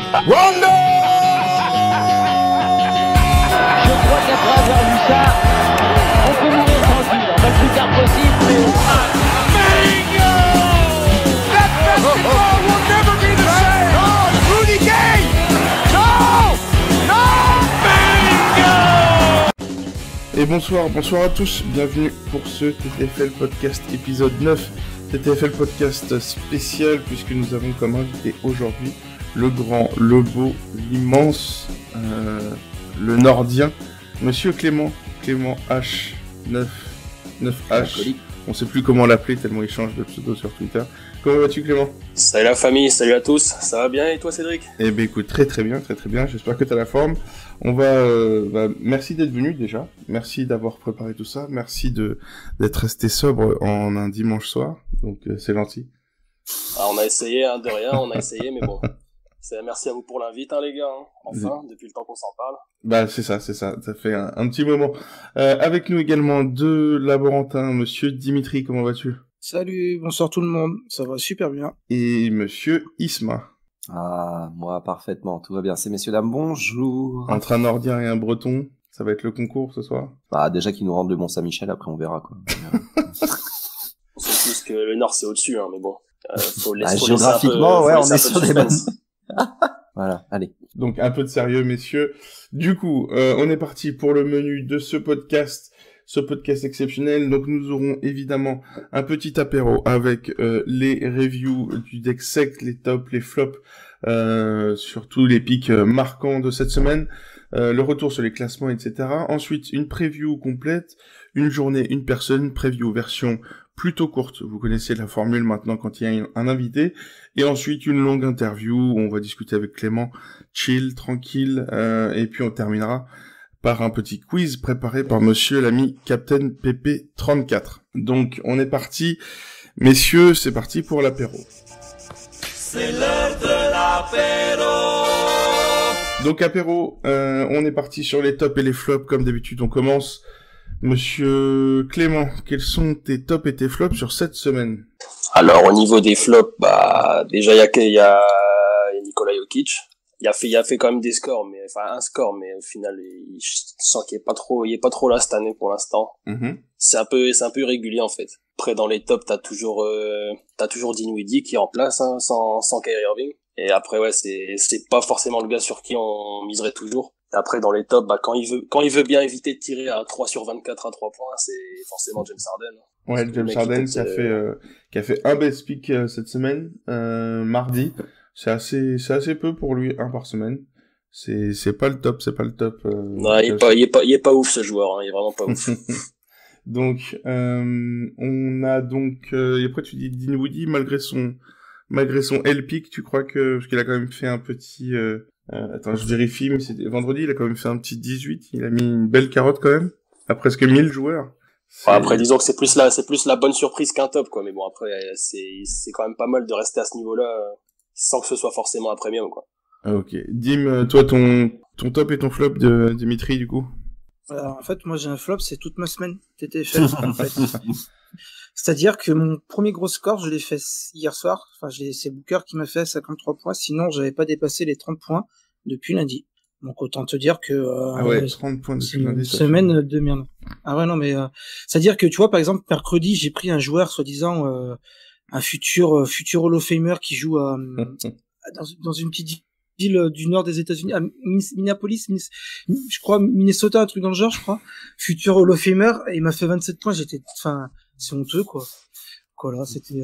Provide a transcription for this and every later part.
Rondo! Je crois qu'après avoir vu ça, on peut mourir tranquille. Pas le plus tard possible, mais... Bingo! That basketball will never be the same! Oh, Rudy Gay! No! No! Bingo! Et bonsoir à tous, bienvenue pour ce TTFL Podcast épisode 9. TTFL Podcast spécial puisque nous avons comme invité aujourd'hui le grand, le beau, l'immense, le nordien, Monsieur Clément H, 9H, on sait plus comment l'appeler tellement il change de pseudo sur Twitter. Comment vas-tu Clément ? Salut la famille, salut à tous, ça va bien et toi Cédric ? Eh ben écoute, très bien, j'espère que t'as la forme. On va, merci d'être venu déjà, merci d'avoir préparé tout ça, merci d'être resté sobre en un dimanche soir, donc c'est gentil. Alors on a essayé de rien, mais bon. Merci à vous pour l'invite les gars, enfin, depuis le temps qu'on s'en parle. Bah c'est ça fait un petit moment. Avec nous également deux laborantins, monsieur Dimitri, comment vas-tu ? Salut, bonsoir tout le monde, ça va super bien. Et monsieur Isma. Ah, moi parfaitement, tout va bien. C'est messieurs dames, bonjour. Entre un nordien et un breton, ça va être le concours ce soir ? Bah déjà qu'ils nous rendent le Mont-Saint-Michel, après on verra quoi. On sait tous que le nord c'est au-dessus, mais bon. Faut géographiquement, ouais, on est sur des mêmes. Voilà, allez. Donc un peu de sérieux messieurs. Du coup, on est parti pour le menu de ce podcast exceptionnel. Donc nous aurons évidemment un petit apéro avec les reviews du deck sec, les tops, les flops, surtout les pics marquants de cette semaine, le retour sur les classements, etc. Ensuite, une preview complète, une journée, une personne, preview version plutôt courte. Vous connaissez la formule maintenant quand il y a un invité. Et ensuite, une longue interview où on va discuter avec Clément, chill, tranquille, et puis on terminera par un petit quiz préparé par monsieur l'ami Captain PP34. Donc, on est parti. Messieurs, c'est parti pour l'apéro. C'est l'heure de l'apéro! Donc, apéro, on est parti sur les tops et les flops. Comme d'habitude, on commence. Monsieur Clément, quels sont tes tops et tes flops sur cette semaine? Alors, au niveau des flops, déjà, il y a Nikola Jokic. Il a fait quand même des scores, un score, mais au final, je sens qu'il est pas trop là cette année pour l'instant. Mm-hmm. C'est un peu irrégulier, en fait. Après, dans les tops, t'as toujours Dinwiddie qui est en place, sans Kyrie Irving. Et après, ouais, c'est pas forcément le gars sur qui on miserait toujours. Après, dans les tops, quand il veut bien éviter de tirer à 3 sur 24 à 3 points, c'est forcément James Harden. Ouais, James Harden qui a fait un best pick cette semaine, mardi. C'est assez peu pour lui, un par semaine. C'est pas le top. Non, il est pas ouf ce joueur, il est vraiment pas ouf. Donc, on a donc, et après tu dis Dinwiddie, malgré son L-pick, tu crois parce qu'il a quand même fait un petit, attends, je vérifie, mais c'était vendredi, il a quand même fait un petit 18, il a mis une belle carotte quand même, à presque 1000 joueurs. Après, disons que c'est plus la bonne surprise qu'un top, quoi, mais bon, après, c'est quand même pas mal de rester à ce niveau-là, sans que ce soit forcément un premium, quoi. Ah, ok. Dim, toi, ton top et ton flop de Dimitri, du coup? Alors, en fait, moi j'ai un flop, c'est toute ma semaine TTFL, en fait. C'est-à-dire que mon premier gros score, je l'ai fait hier soir. Enfin, c'est Booker qui m'a fait 53 points. Sinon, j'avais pas dépassé les 30 points depuis lundi. Donc, autant te dire que, 30 points c'est une semaine de merde. Ah ouais, non, mais, c'est-à-dire que, tu vois, par exemple, mercredi, j'ai pris un joueur, soi-disant, un futur Hall of Famer qui joue dans une petite ville du nord des États-Unis, à Minneapolis, je crois, Minnesota, un truc dans le genre, je crois. Futur Hall of Famer, et il m'a fait 27 points, c'est honteux, quoi. Voilà, c'était,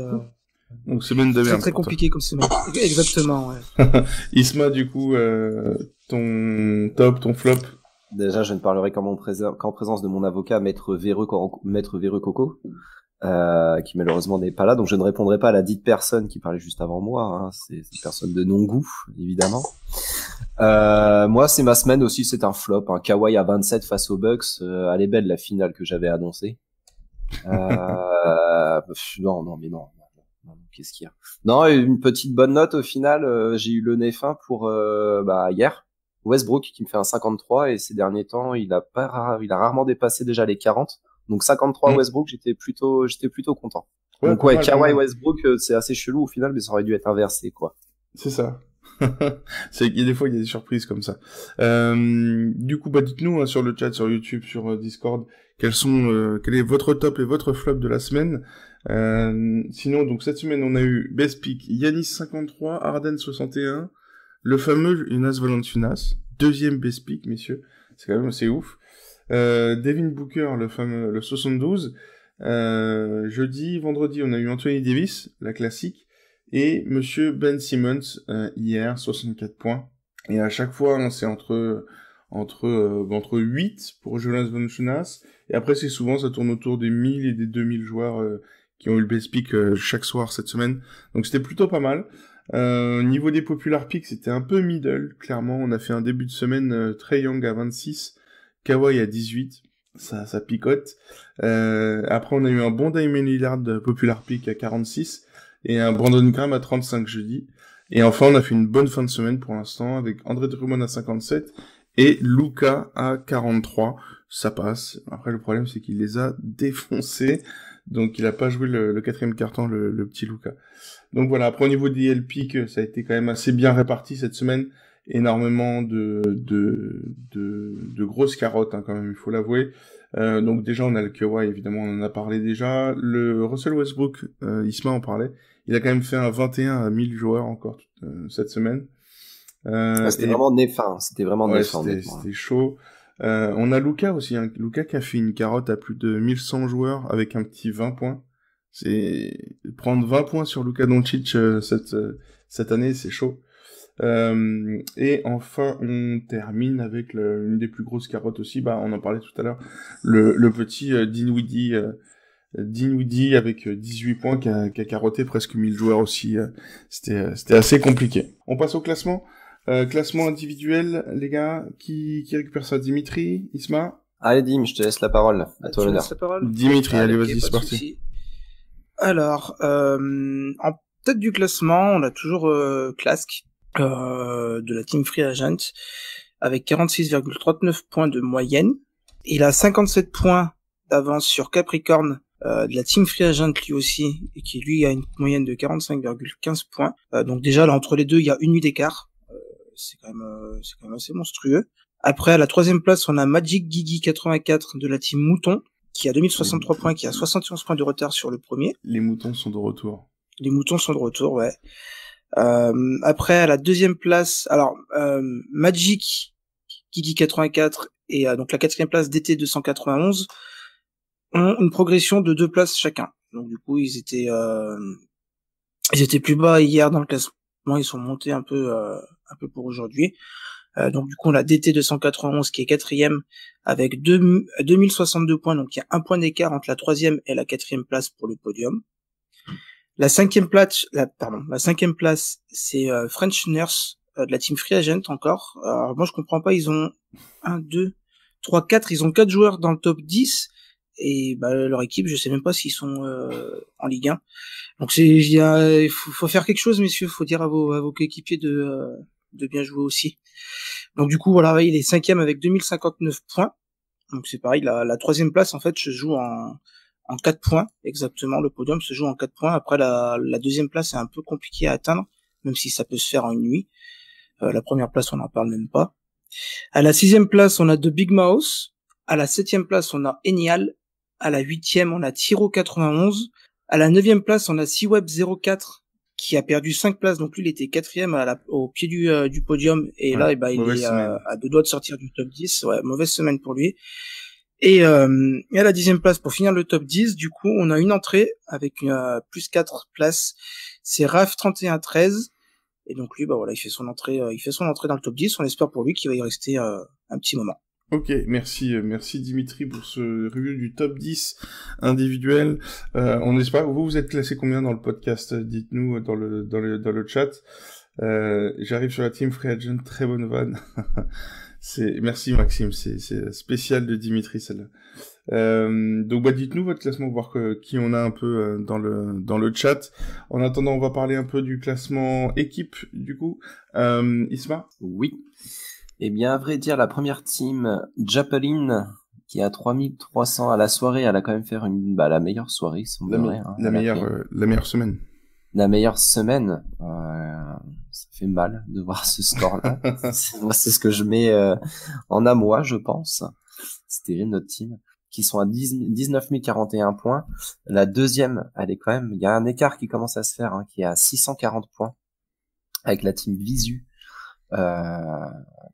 donc, semaine de merde. Très compliqué comme semaine. Exactement, ouais. Isma, du coup, ton top, ton flop? Déjà, je ne parlerai qu'en présence de mon avocat, Maître Véreux Coco, qui malheureusement n'est pas là, donc je ne répondrai pas à la dite personne qui parlait juste avant moi, c'est une personne de non-goût, évidemment. Moi, c'est ma semaine aussi, c'est un flop, Kawhi à 27 face aux Bucks, elle est belle la finale que j'avais annoncée. Non, qu'est-ce qu'il y a? Non, une petite bonne note au final, j'ai eu le nez fin pour hier. Westbrook qui me fait un 53 et ces derniers temps, il a rarement dépassé déjà les 40. Donc 53 Westbrook, j'étais plutôt content. Ouais, donc ouais, Kawhi Westbrook, c'est assez chelou au final, mais ça aurait dû être inversé, quoi. C'est ça. Il y a des fois, il y a des surprises comme ça. Du coup, dites-nous hein, sur le chat, sur YouTube, sur Discord, quel est votre top et votre flop de la semaine. Sinon, donc cette semaine, on a eu Best Pick Yanis 53, Arden 61, le fameux Jonas Valanciunas, deuxième Best Pick, messieurs, c'est quand même assez ouf. Devin Booker, le 72. Vendredi, on a eu Anthony Davis, la classique, et Monsieur Ben Simmons hier, 64 points. Et à chaque fois, hein, c'est entre 8 pour Jonas Valanciunas, et après ça tourne autour des 1000 et des 2000 joueurs qui ont eu le best pick chaque soir cette semaine. Donc c'était plutôt pas mal. Niveau des popular picks, c'était un peu middle, clairement. On a fait un début de semaine Trae Young à 26, Kawhi à 18. Ça picote. Après, on a eu un bon Damian Lillard de popular pick à 46 et un Brandon Graham à 35 jeudi. Et enfin, on a fait une bonne fin de semaine pour l'instant avec André Drummond à 57 et Luka à 43. Ça passe. Après, le problème, c'est qu'il les a défoncés. Donc, il a pas joué le quatrième quart-temps, le petit Luka. Donc voilà. Après, au niveau des LP, ça a été quand même assez bien réparti cette semaine. Énormément de grosses carottes, hein, quand même, il faut l'avouer. Donc déjà, on a le Kawhi, évidemment, on en a parlé déjà. Le Russell Westbrook, Isma en parlait. Il a quand même fait un 21 à 1000 joueurs encore cette semaine. C'était vraiment néfin. C'était vraiment néfin. C'était chaud. On a Luka aussi, hein. Luka qui a fait une carotte à plus de 1100 joueurs avec un petit 20 points. C'est prendre 20 points sur Luka Doncic cette année, c'est chaud. Et enfin, on termine avec une des plus grosses carottes aussi. On en parlait tout à l'heure. Le petit Dinwiddie avec 18 points qui a carotté presque 1000 joueurs aussi. C'était assez compliqué. On passe au classement. Classement individuel, les gars. Qui récupère ça? Dimitri, Isma? Allez, Dim, je te laisse la parole. À toi l'honneur. Dimitri, allez, vas-y, c'est parti. Souci. Alors, en tête du classement, on a toujours Klask. De la Team Free Agent avec 46,39 points de moyenne. Il a 57 points d'avance sur Capricorn de la Team Free Agent lui aussi, et qui lui a une moyenne de 45,15 points. Donc déjà là entre les deux il y a une nuit d'écart. C'est quand même assez monstrueux. Après à la troisième place on a Magic Gigi 84 de la Team Mouton qui a 2063 points, qui a 71 points de retard sur le premier. Les moutons sont de retour. Les moutons sont de retour, ouais. Après à la deuxième place, alors Magic Gigi 84 et donc la quatrième place DT 291 ont une progression de 2 places chacun. Donc du coup ils étaient plus bas hier dans le classement, ils sont montés un peu pour aujourd'hui. Donc du coup on a DT 291 qui est quatrième avec 2062 points, donc il y a un point d'écart entre la troisième et la quatrième place pour le podium. La cinquième place, c'est French Nurse de la Team Free Agent encore. Alors moi je comprends pas, ils ont 1, 2, 3, 4, ils ont 4 joueurs dans le top 10 et leur équipe, je sais même pas s'ils sont en Ligue 1. Donc il faut faire quelque chose, messieurs, faut dire à vos coéquipiers de bien jouer aussi. Donc du coup voilà, il est cinquième avec 2059 points. Donc c'est pareil, la troisième place en fait se joue en 4 points, exactement. Le podium se joue en 4 points. Après, la deuxième place est un peu compliquée à atteindre, même si ça peut se faire en une nuit. La première place, on n'en parle même pas. À la sixième place, on a The Big Mouse. À la septième place, on a Enial. À la huitième, on a Tiro 91. À la neuvième place, on a C-Web 04, qui a perdu 5 places. Donc lui, il était quatrième au pied du podium. Et là, il est à 2 doigts de sortir du top 10. Ouais, mauvaise semaine pour lui. Et à la 10e place, pour finir le top 10, du coup, on a une entrée avec plus 4 places. C'est Raf 31-13. Et donc lui, il fait son entrée dans le top 10. On espère pour lui qu'il va y rester un petit moment. Ok, merci Dimitri pour ce review du top 10 individuel. On espère, vous êtes classé combien dans le podcast? Dites-nous dans le chat. J'arrive sur la Team Free Agent, très bonne vanne. Merci Maxime, c'est spécial de Dimitri celle-là. Donc dites-nous votre classement, voir qui on a un peu dans le chat. En attendant, on va parler un peu du classement équipe du coup. Isma? Oui. Eh bien, à vrai dire, la première team, Japeline, qui a 3300 à la soirée, elle a quand même fait la meilleure soirée, semblerait. La meilleure semaine. La meilleure semaine. Ça fait mal de voir ce score-là. Moi, c'est ce que je mets en à moi, je pense. C'est terrible, notre team. Qui sont à 19 041 points. La deuxième, elle est quand même... Il y a un écart qui commence à se faire, qui est à 640 points. Avec la team Visu.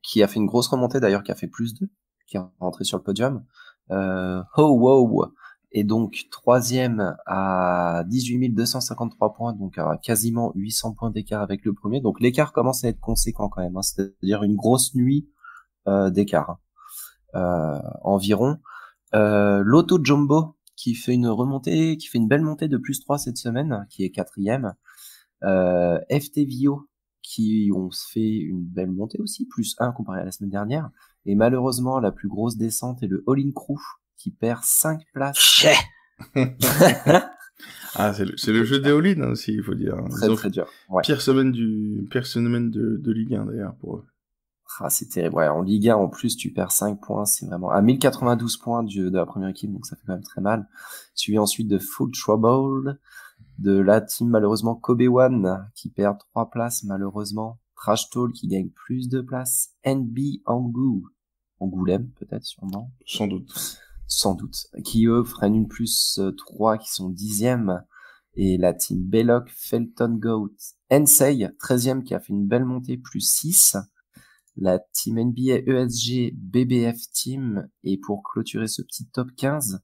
Qui a fait une grosse remontée, d'ailleurs, qui a fait plus 2. Qui est rentré sur le podium. Wow. Et donc, troisième à 18 253 points, donc à quasiment 800 points d'écart avec le premier. Donc, l'écart commence à être conséquent quand même, c'est-à-dire une grosse nuit d'écart environ. Lotto Jumbo qui fait une remontée, qui fait une belle montée de plus 3 cette semaine, qui est quatrième. FT Vio qui ont fait une belle montée aussi, plus 1 comparé à la semaine dernière. Et malheureusement, la plus grosse descente est le All In Crew qui perd 5 places. Ah, c'est le jeu des all-in aussi, il faut dire. Très dur. Ouais. Pire semaine de Ligue 1 d'ailleurs pour eux. Ah, c'est terrible. Ouais, en Ligue 1 en plus, tu perds 5 points, c'est vraiment à 1092 points de la première équipe, donc ça fait quand même très mal. Suivi ensuite de Full Trouble, de la team malheureusement Kobe One qui perd 3 places malheureusement. Trash Talk qui gagne plus de places. NB Angoulême peut-être sûrement. Sans doute. Qui eux freinent une plus 3 qui sont 10e. Et la team Belloc, Felton Goat, Ensei, 13e qui a fait une belle montée plus 6. La team NBA ESG BBF Team. Et pour clôturer ce petit top 15,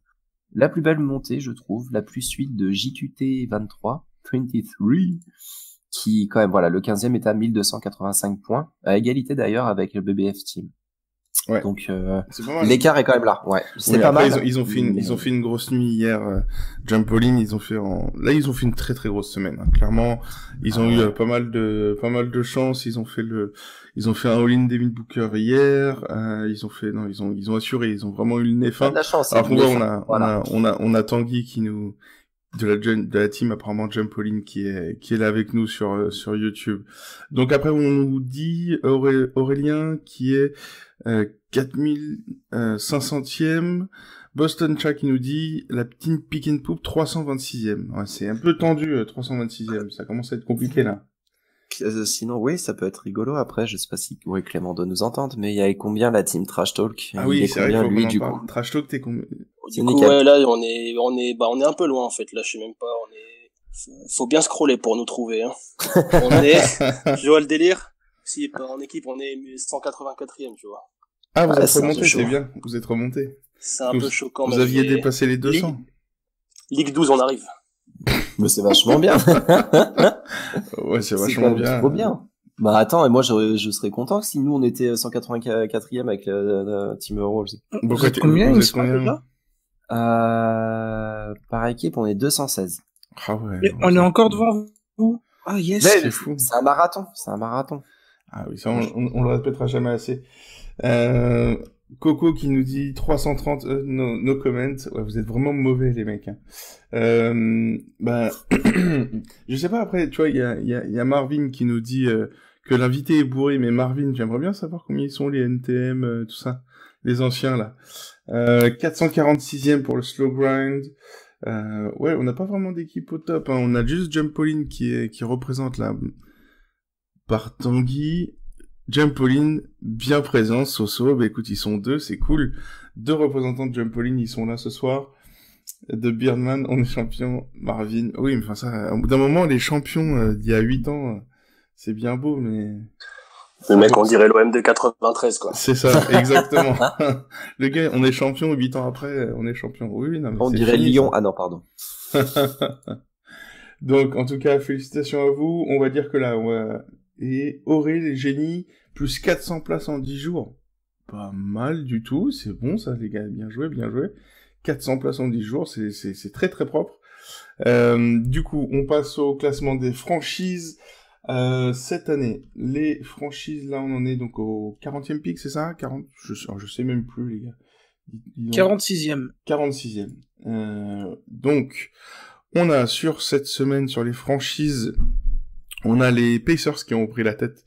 la plus belle montée je trouve, la plus suite de JQT 23, qui quand même voilà, le 15e est à 1285 points, à égalité d'ailleurs avec le BBF Team. Ouais. Donc l'écart est quand même là. Ouais, c'est pas mal. Ils ont fait une grosse nuit hier. Jumpolin, ils ont fait une très très grosse semaine. Hein. Clairement, ils ont eu pas mal de chance. Ils ont fait un all-in Devin Booker hier. Ils ont assuré. Ils ont vraiment eu le nez fin. De la chance. Alors on a Tanguy qui nous de la team apparemment Jumpolin qui est là avec nous sur YouTube. Donc après on nous dit Aurélien qui est 4500e, Boston Chat qui nous dit la petite pick and poop 326e. Ouais, c'est un peu tendu 326e, ça commence à être compliqué là. Sinon oui, ça peut être rigolo après, je sais pas si Clément doit nous entendre, mais il y a combien la team Trash Talk? Ah oui, c'est vrai qu'il faut lui, qu'on en du parle. coup. Trash Talk, t'es combien? Du coup, ouais, là on est un peu loin en fait, là je sais même pas, faut bien scroller pour nous trouver hein. On est je vois le délire. Si en équipe on est 184e, tu vois. Ah, vous êtes remonté, c'est bien. Vous êtes remonté. C'est un peu choquant. Vous aviez dépassé les 200. Ligue 12, on arrive. Mais c'est vachement bien. Ouais, c'est vachement bien. Trop bien. Bah attends, et moi je serais content si nous on était 184e avec la Team Euro aussi. Vous êtes combien par équipe, on est 216. Ah ouais. On est encore devant vous. Ah yes. C'est fou. C'est un marathon. Ah oui, ça on le répétera jamais assez. Coco qui nous dit 330 no comment. Ouais, vous êtes vraiment mauvais les mecs. Hein. Je sais pas après, tu vois, il y a Marvin qui nous dit que l'invité est bourré, mais Marvin, j'aimerais bien savoir combien ils sont les NTM, tout ça, les anciens là. 446e pour le slow grind. Ouais, on n'a pas vraiment d'équipe au top. Hein. On a juste Jumpolin qui représente là par Tanguy. Jumpolin bien présent, Soso, bah écoute, ils sont 2, c'est cool. 2 représentants de Jumpolin, ils sont là ce soir. De Beardman, on est champion. Marvin, oui, mais enfin ça, au bout d'un moment, les champions d'il y a 8 ans, c'est bien beau, mais... Le mec, on dirait l'OM de 93, quoi. C'est ça, exactement. Le gars, on est champion, 8 ans après, on est champion. Oui, non, mais on dirait fini, Lyon, ça. Ah non, pardon. Donc, en tout cas, félicitations à vous. On va dire que là, ouais... Et Auré, les génies, plus 400 places en 10 jours. Pas mal du tout, c'est bon ça les gars, bien joué. 400 places en 10 jours, c'est très très propre. Du coup, on passe au classement des franchises. Cette année, les franchises, là on en est donc au 40e pick, c'est ça 40 je sais même plus les gars. 46e. 46e. Donc, on a sur cette semaine, sur les franchises... On a les Pacers qui ont pris la tête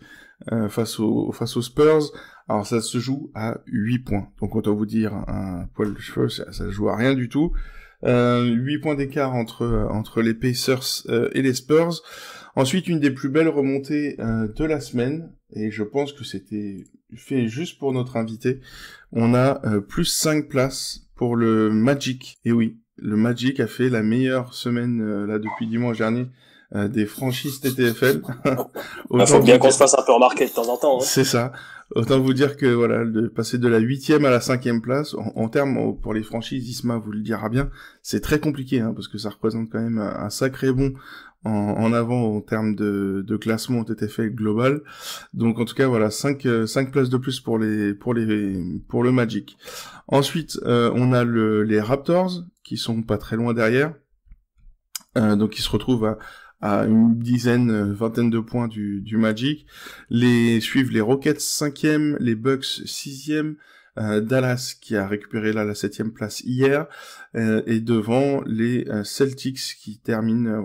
face aux Spurs. Alors ça se joue à 8 points. Donc autant vous dire un poil de cheveux, ça se joue à rien du tout. 8 points d'écart entre les Pacers et les Spurs. Ensuite, une des plus belles remontées de la semaine, et je pense que c'était fait juste pour notre invité, on a plus 5 places pour le Magic. Et oui, le Magic a fait la meilleure semaine là depuis dimanche dernier des franchises TTFL. Faut bien qu'on se fasse un peu remarquer de temps en temps. Hein. C'est ça. Autant vous dire que voilà, de passer de la 8e à la 5e place, en termes pour les franchises, Isma vous le dira bien, c'est très compliqué, hein, parce que ça représente quand même un sacré bond en avant en termes de classement TTFL global. Donc en tout cas voilà, 5 places de plus pour le Magic. Ensuite, on a les Raptors qui sont pas très loin derrière. Donc ils se retrouvent à une dizaine, vingtaine de points du Magic. Suivent les Rockets 5e, les Bucks 6e, Dallas qui a récupéré là la 7e place hier, et devant les Celtics qui terminent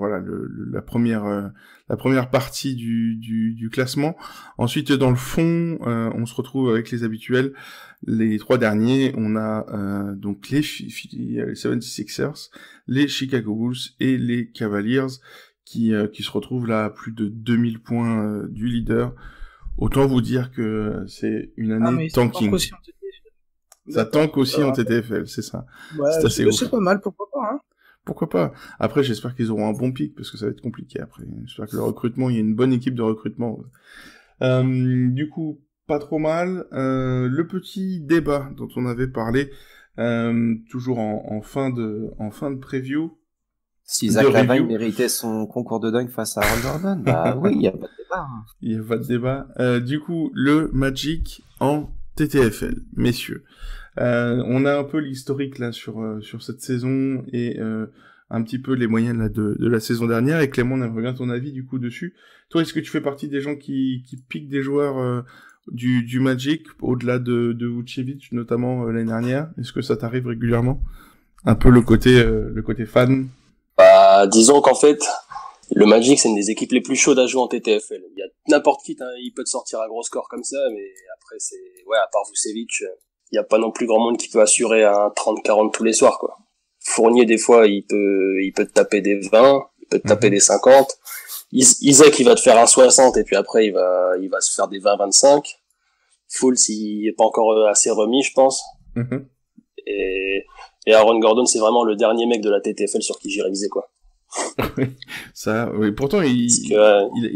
la première partie du classement. Ensuite dans le fond, on se retrouve avec les habituels. Les 3 derniers, on a donc les 76ers, les Chicago Bulls et les Cavaliers qui se retrouvent là à plus de 2000 points du leader. Autant vous dire que c'est une année tanking. Ça tank aussi en TTFL, c'est ça. Ouais, c'est assez ouf. C'est pas mal, pourquoi pas, hein. Pourquoi pas. Après, j'espère qu'ils auront un bon pic, parce que ça va être compliqué après. J'espère que le recrutement, il y a une bonne équipe de recrutement. Du coup, pas trop mal. Le petit débat dont on avait parlé, toujours en fin de preview. Si Zach Lavine méritait son concours de dunk face à Aaron Gordon, bah oui, il n'y a pas de débat. Il n'y a pas de débat. Du coup, le Magic en TTFL, messieurs. On a un peu l'historique là sur cette saison et un petit peu les moyennes là de la saison dernière. Et Clément, on aimerait bien ton avis du coup dessus. Toi, est-ce que tu fais partie des gens qui piquent des joueurs du Magic au-delà de Vucevic notamment l'année dernière? Est-ce que ça t'arrive régulièrement? Un peu le côté fan. Bah, disons qu'en fait, le Magic, c'est une des équipes les plus chaudes à jouer en TTFL. Il y a n'importe qui, il peut te sortir un gros score comme ça, mais après, à part Vucevic, il y a pas non plus grand monde qui peut assurer un 30-40 tous les soirs, quoi. Fournier, des fois, il peut te taper des 20, il peut te taper des 50. Isaac, il va te faire un 60, et puis après, il va se faire des 20-25. Fultz, il est pas encore assez remis, je pense. Mm-hmm. Et Aaron Gordon, c'est vraiment le dernier mec de la TTFL sur qui j'irais viser, quoi. Ça, oui. Pourtant, il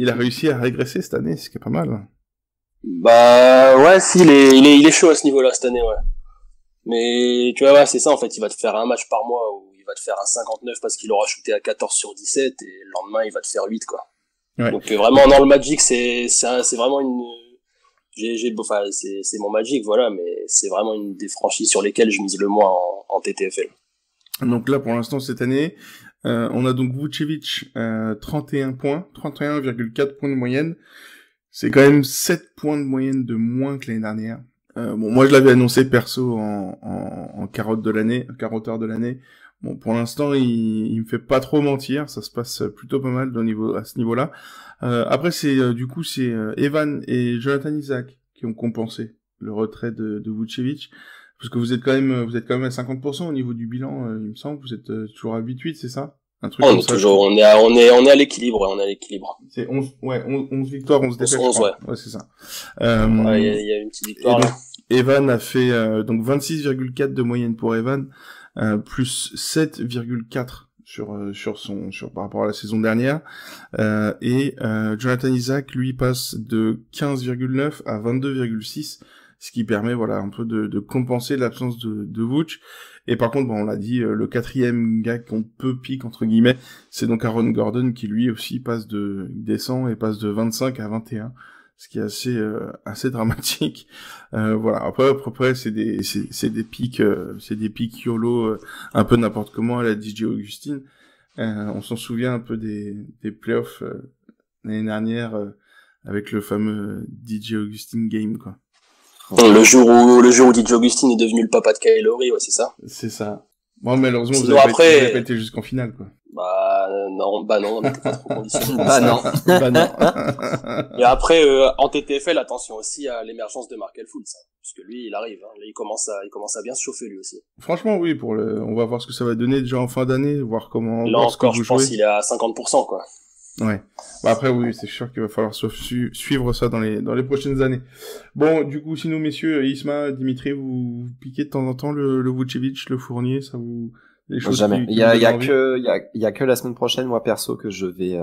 a réussi à régresser cette année, ce qui est pas mal. Bah, ouais, si, il est chaud à ce niveau-là, cette année, ouais. Mais, tu vois, ouais, c'est ça, en fait, il va te faire un match par mois où il va te faire un 59 parce qu'il aura shooté à 14 sur 17 et le lendemain, il va te faire 8, quoi. Ouais. Donc, vraiment, dans le Magic, c'est vraiment c'est mon Magic, voilà, mais c'est vraiment une des franchises sur lesquelles je mise le moins en TTFL. Donc là, pour l'instant, cette année, on a donc Vucevic, 31 points, 31,4 points de moyenne. C'est quand même 7 points de moyenne de moins que l'année dernière. Bon, moi, je l'avais annoncé perso en carotte de l'année, carotteur de l'année. Bon, pour l'instant, il me fait pas trop mentir, ça se passe plutôt pas mal à ce niveau-là. Après, c'est Evan et Jonathan Isaac qui ont compensé le retrait de Vucevic, parce que vous êtes quand même à 50% au niveau du bilan, il me semble. Vous êtes toujours à 8-8, c'est ça? Un truc comme ça. On est à l'équilibre, on est à l'équilibre. C'est 11 victoires, 11 défaites. 11, ouais. Ouais, c'est ça. Ouais, il y a une petite victoire, là. Evan a fait, donc 26,4 de moyenne pour Evan, plus 7,4 par rapport à la saison dernière, et Jonathan Isaac, lui, passe de 15,9 à 22,6, ce qui permet, voilà, un peu de compenser l'absence de Vooch. Et par contre, bon, on l'a dit, le quatrième gars qu'on peut pique, entre guillemets, c'est donc Aaron Gordon, qui lui aussi descend et passe de 25 à 21, ce qui est assez dramatique. Voilà. Après, c'est des pics YOLO, un peu n'importe comment à la DJ Augustine. On s'en souvient un peu des playoffs l'année dernière avec le fameux DJ Augustine game, quoi. Le jour où DJ Augustine est devenu le papa de Kyle Lowry, ouais, c'est ça. C'est ça. Bon, malheureusement, sinon, vous avez pas été jusqu'en finale, quoi. Non, on n'était pas trop conditionné. Bah non. Et après, en TTFL, attention aussi à l'émergence de Markelle Fultz, hein, puisque lui, il arrive, hein. Là, il commence à bien se chauffer, lui aussi. Franchement, oui, on va voir ce que ça va donner déjà en fin d'année, voir comment. Là encore, je pense qu'il est à 50%, quoi. Ouais. Bah après, oui, c'est sûr qu'il va falloir suivre ça dans les prochaines années. Bon, du coup, sinon, messieurs, Isma, Dimitri, vous piquez de temps en temps le Vucevic, le Fournier, ça vous, les choses Jamais. qui Il y a envie. que la semaine prochaine, moi perso, que je vais.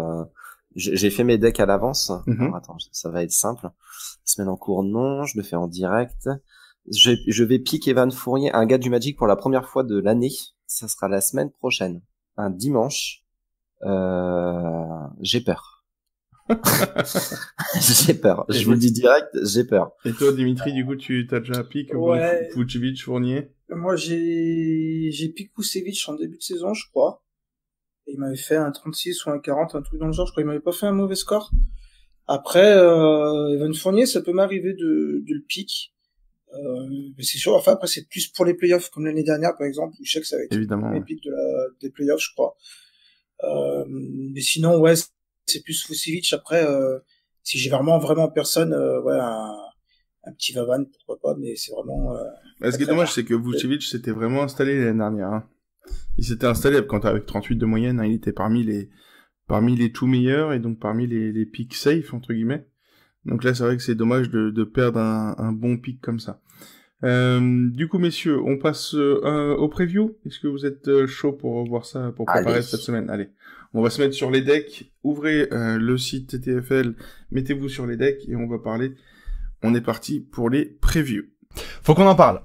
J'ai fait mes decks à l'avance. Alors attends, ça va être simple. Semaine en cours, non. Je le fais en direct. Je vais pick Evan Fournier, un gars du Magic pour la première fois de l'année. Ça sera la semaine prochaine, un dimanche. J'ai peur. J'ai peur. Je vous le dis direct, j'ai peur. Et toi, Dimitri, du coup, tu t'as déjà pick Vucevic, Fournier? Moi, j'ai pick Vucevic en début de saison, je crois. Et il m'avait fait un 36 ou un 40, un truc dans le genre. Je crois qu'il m'avait pas fait un mauvais score. Après, Evan Fournier, ça peut m'arriver de le pick. Mais c'est sûr, enfin, après, c'est plus pour les playoffs, comme l'année dernière, par exemple, où je sais que ça va être évidemment les picks des playoffs, je crois. Mais sinon, ouais, c'est plus Vucevic. Après, si j'ai vraiment personne, ouais, un petit Vavan, pourquoi pas, mais c'est vraiment... ce qui est dommage, c'est que Vucevic s'était vraiment installé l'année dernière. Hein. Il s'était installé quand avec 38 de moyenne, hein, il était parmi les tout meilleurs et donc parmi les picks safe, entre guillemets. Donc là, c'est vrai que c'est dommage de perdre un bon pick comme ça. Du coup, messieurs, on passe au preview. Est-ce que vous êtes chaud pour voir ça, pour préparer cette semaine? Allez, on va se mettre sur les decks. Ouvrez le site TTFL, mettez-vous sur les decks et on va parler. On est parti pour les previews. Faut qu'on en parle.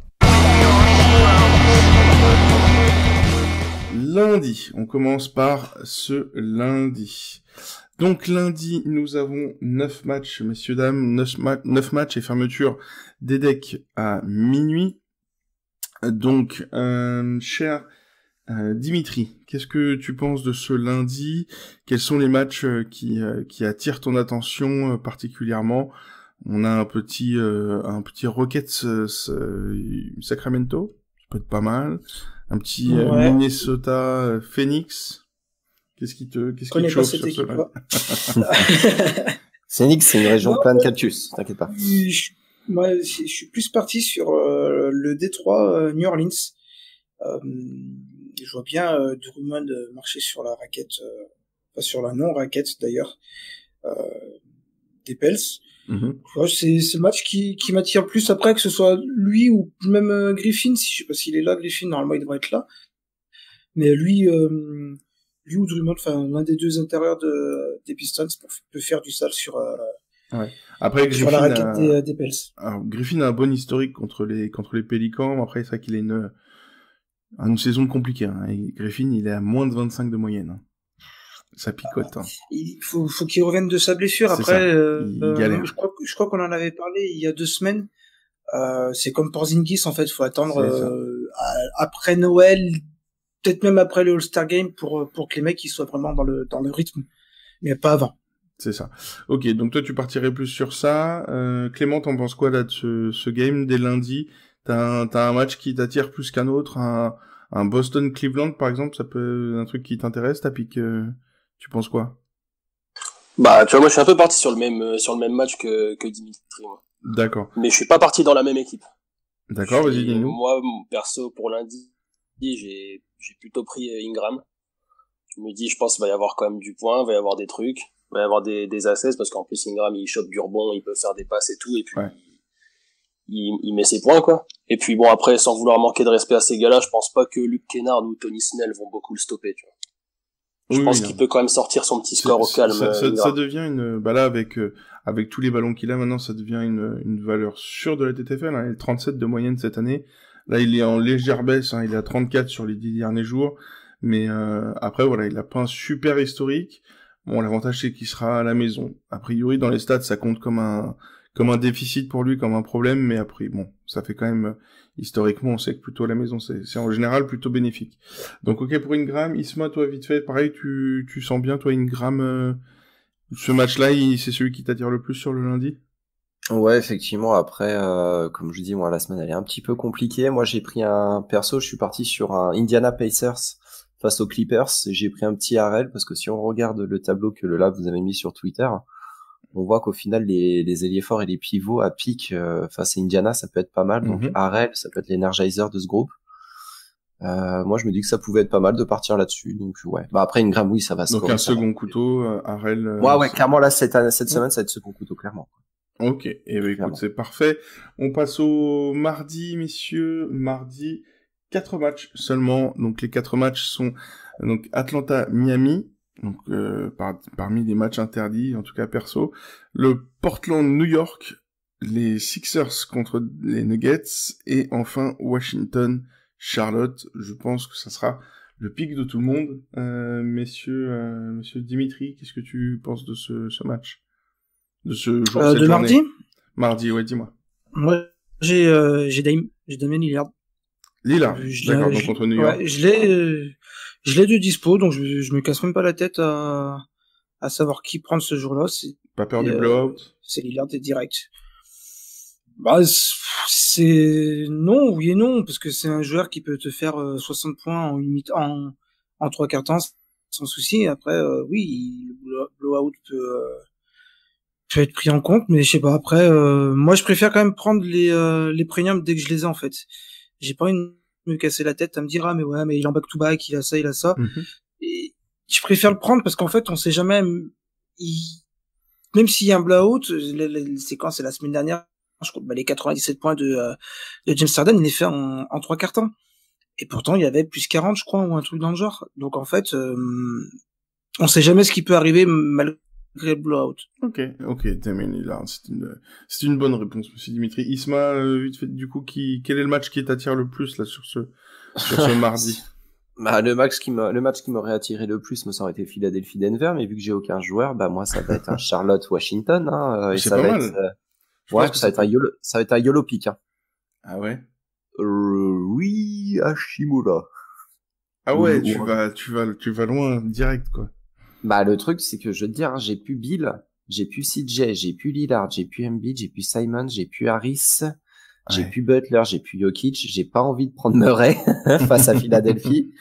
Lundi, on commence par ce lundi. Donc lundi, nous avons 9 matchs, messieurs, dames, 9 matchs et fermeture des decks à minuit. Donc, cher Dimitri, qu'est-ce que tu penses de ce lundi? Quels sont les matchs qui attirent ton attention particulièrement? On a un petit Rockets Sacramento, ça peut être pas mal. Un petit Minnesota Phoenix. Qu'est-ce qui te chauffe sur ce là? Phoenix, c'est une région pleine de cactus, t'inquiète pas. Moi, je suis plus parti sur le Détroit New Orleans. Je vois bien Drummond marcher sur la raquette, pas sur la non-raquette d'ailleurs, des Pels. Ouais, c'est le match qui m'attire plus après, que ce soit lui ou même Griffin. Si je sais pas s'il est là, Griffin, normalement il devrait être là. Mais lui ou Drummond, enfin l'un des deux intérieurs des Pistons peut faire du sale sur Après Griffin sur la raquette des Pels. Alors Griffin a un bon historique contre les Pélicans. Après c'est vrai qu'il a une saison compliquée. Hein. Et Griffin, il est à moins de 25 de moyenne. Hein. Ça picote. Hein. Il faut qu'il revienne de sa blessure. Après, il galère. je crois qu'on en avait parlé il y a 2 semaines. C'est comme Porzingis, en fait, faut attendre après Noël, peut-être même après le All-Star Game pour que les mecs ils soient vraiment dans le rythme, mais pas avant. C'est ça. Ok, donc toi tu partirais plus sur ça. Clément, t'en penses quoi là de ce game dès lundi? T'as un match qui t'attire plus qu'un autre, un Boston-Cleveland par exemple, ça peut un truc qui t'intéresse, t'as pique. Tu penses quoi? Bah, tu vois, moi, je suis un peu parti sur le même match que Dimitri, moi. D'accord. Mais je suis pas parti dans la même équipe. D'accord, vas-y, dis-nous. Moi, perso, pour lundi, j'ai plutôt pris Ingram. Je me dis, je pense qu'il va y avoir quand même du point, il va y avoir des trucs, il va y avoir des assets, parce qu'en plus, Ingram, il chope du rebond, il peut faire des passes et tout, et puis, il met ses points, quoi. Et puis, bon, après, sans vouloir manquer de respect à ces gars-là, je pense pas que Luke Kennard ou Tony Snell vont beaucoup le stopper, tu vois. Je pense qu'il peut quand même sortir son petit score au calme. Ça devient là, avec tous les ballons qu'il a maintenant, ça devient une valeur sûre de la TTFL, hein. Il est 37 de moyenne cette année. Là, il est en légère baisse, hein. Il est à 34 sur les 10 derniers jours. Mais, après, voilà, il a pas un super historique. Bon, l'avantage, c'est qu'il sera à la maison. A priori, dans les stats, ça compte comme un déficit pour lui, comme un problème, mais après, bon, ça fait quand même, historiquement, on sait que plutôt à la maison, c'est en général plutôt bénéfique. Donc, ok, pour Ingram, Isma, toi, vite fait, pareil, tu sens bien, toi, Ingram, ce match-là, c'est celui qui t'attire le plus sur le lundi? Ouais, effectivement, après, comme je dis, moi, la semaine, elle est un petit peu compliquée. Moi, j'ai pris je suis parti sur un Indiana Pacers face aux Clippers. J'ai pris un petit RL, parce que si on regarde le tableau que le Lab vous avez mis sur Twitter, on voit qu'au final, les ailiers forts et les pivots à pic face à Indiana, ça peut être pas mal. Donc, Harrell, ça peut être l'énergizer de ce groupe. Moi, je me dis que ça pouvait être pas mal de partir là-dessus. Donc, ouais. Bah, après, Ingram, oui, ça va se Donc, un second couteau, Harrell. Ouais, clairement, là, cette semaine, ça va être second couteau, clairement. Ok. Et ben, écoute, c'est parfait. On passe au mardi, messieurs. Mardi, 4 matchs seulement. Donc, les 4 matchs sont, donc, Atlanta-Miami. Donc, parmi les matchs interdits, en tout cas, perso. Le Portland-New York. Les Sixers contre les Nuggets. Et enfin, Washington-Charlotte. Je pense que ça sera le pic de tout le monde. Monsieur Dimitri, qu'est-ce que tu penses de ce match? De ce jour, cette de journée. mardi? Mardi, ouais, dis-moi. Moi, j'ai Damien Lillard. Lillard, d'accord, donc contre New York. Ouais, je l'ai de dispo, donc je me casse même pas la tête à savoir qui prendre ce jour-là. Pas peur du blowout? C'est Lillard direct. Bah, c'est non, oui et non, parce que c'est un joueur qui peut te faire 60 points en 3/4 temps sans souci. Après, oui, le blowout peut être pris en compte, mais je sais pas. Après, moi, je préfère quand même prendre les premiums dès que je les ai, en fait. J'ai pas envie de me casser la tête à me dire, ah, mais ouais, mais il est en back-to-back, il a ça, il a ça. Et je préfère le prendre parce qu'en fait, on sait jamais, même s'il y a un blowout, c'est quand? C'est la semaine dernière, je crois, les 97 points de James Harden, il est fait en 3/4 temps. Et pourtant, il y avait plus 40, je crois, ou un truc dans le genre. Donc, en fait, on sait jamais ce qui peut arriver malgré le blowout. Ok, Damien Lillard, c'est une bonne réponse, monsieur Dimitri. Isma, vite fait, du coup, quel est le match qui t'attire le plus, là, sur ce mardi? Bah, le match qui m'aurait attiré le plus, ça aurait été Philadelphie-Denver, mais vu que j'ai aucun joueur, bah, moi, ça va être un Charlotte-Washington, hein, et c'est ça pas va mal. être, ça va être un YOLO pick, hein. Ah ouais? Oui, Hashimura. Ah ouais, tu vas loin, direct, quoi. Bah, le truc, c'est que je veux te dire, hein, j'ai plus Bill, j'ai plus CJ, j'ai plus Lillard, j'ai plus Embiid, j'ai plus Simon, j'ai plus Harris, j'ai plus Butler, j'ai plus Jokic, j'ai pas envie de prendre Murray face à Philadelphie,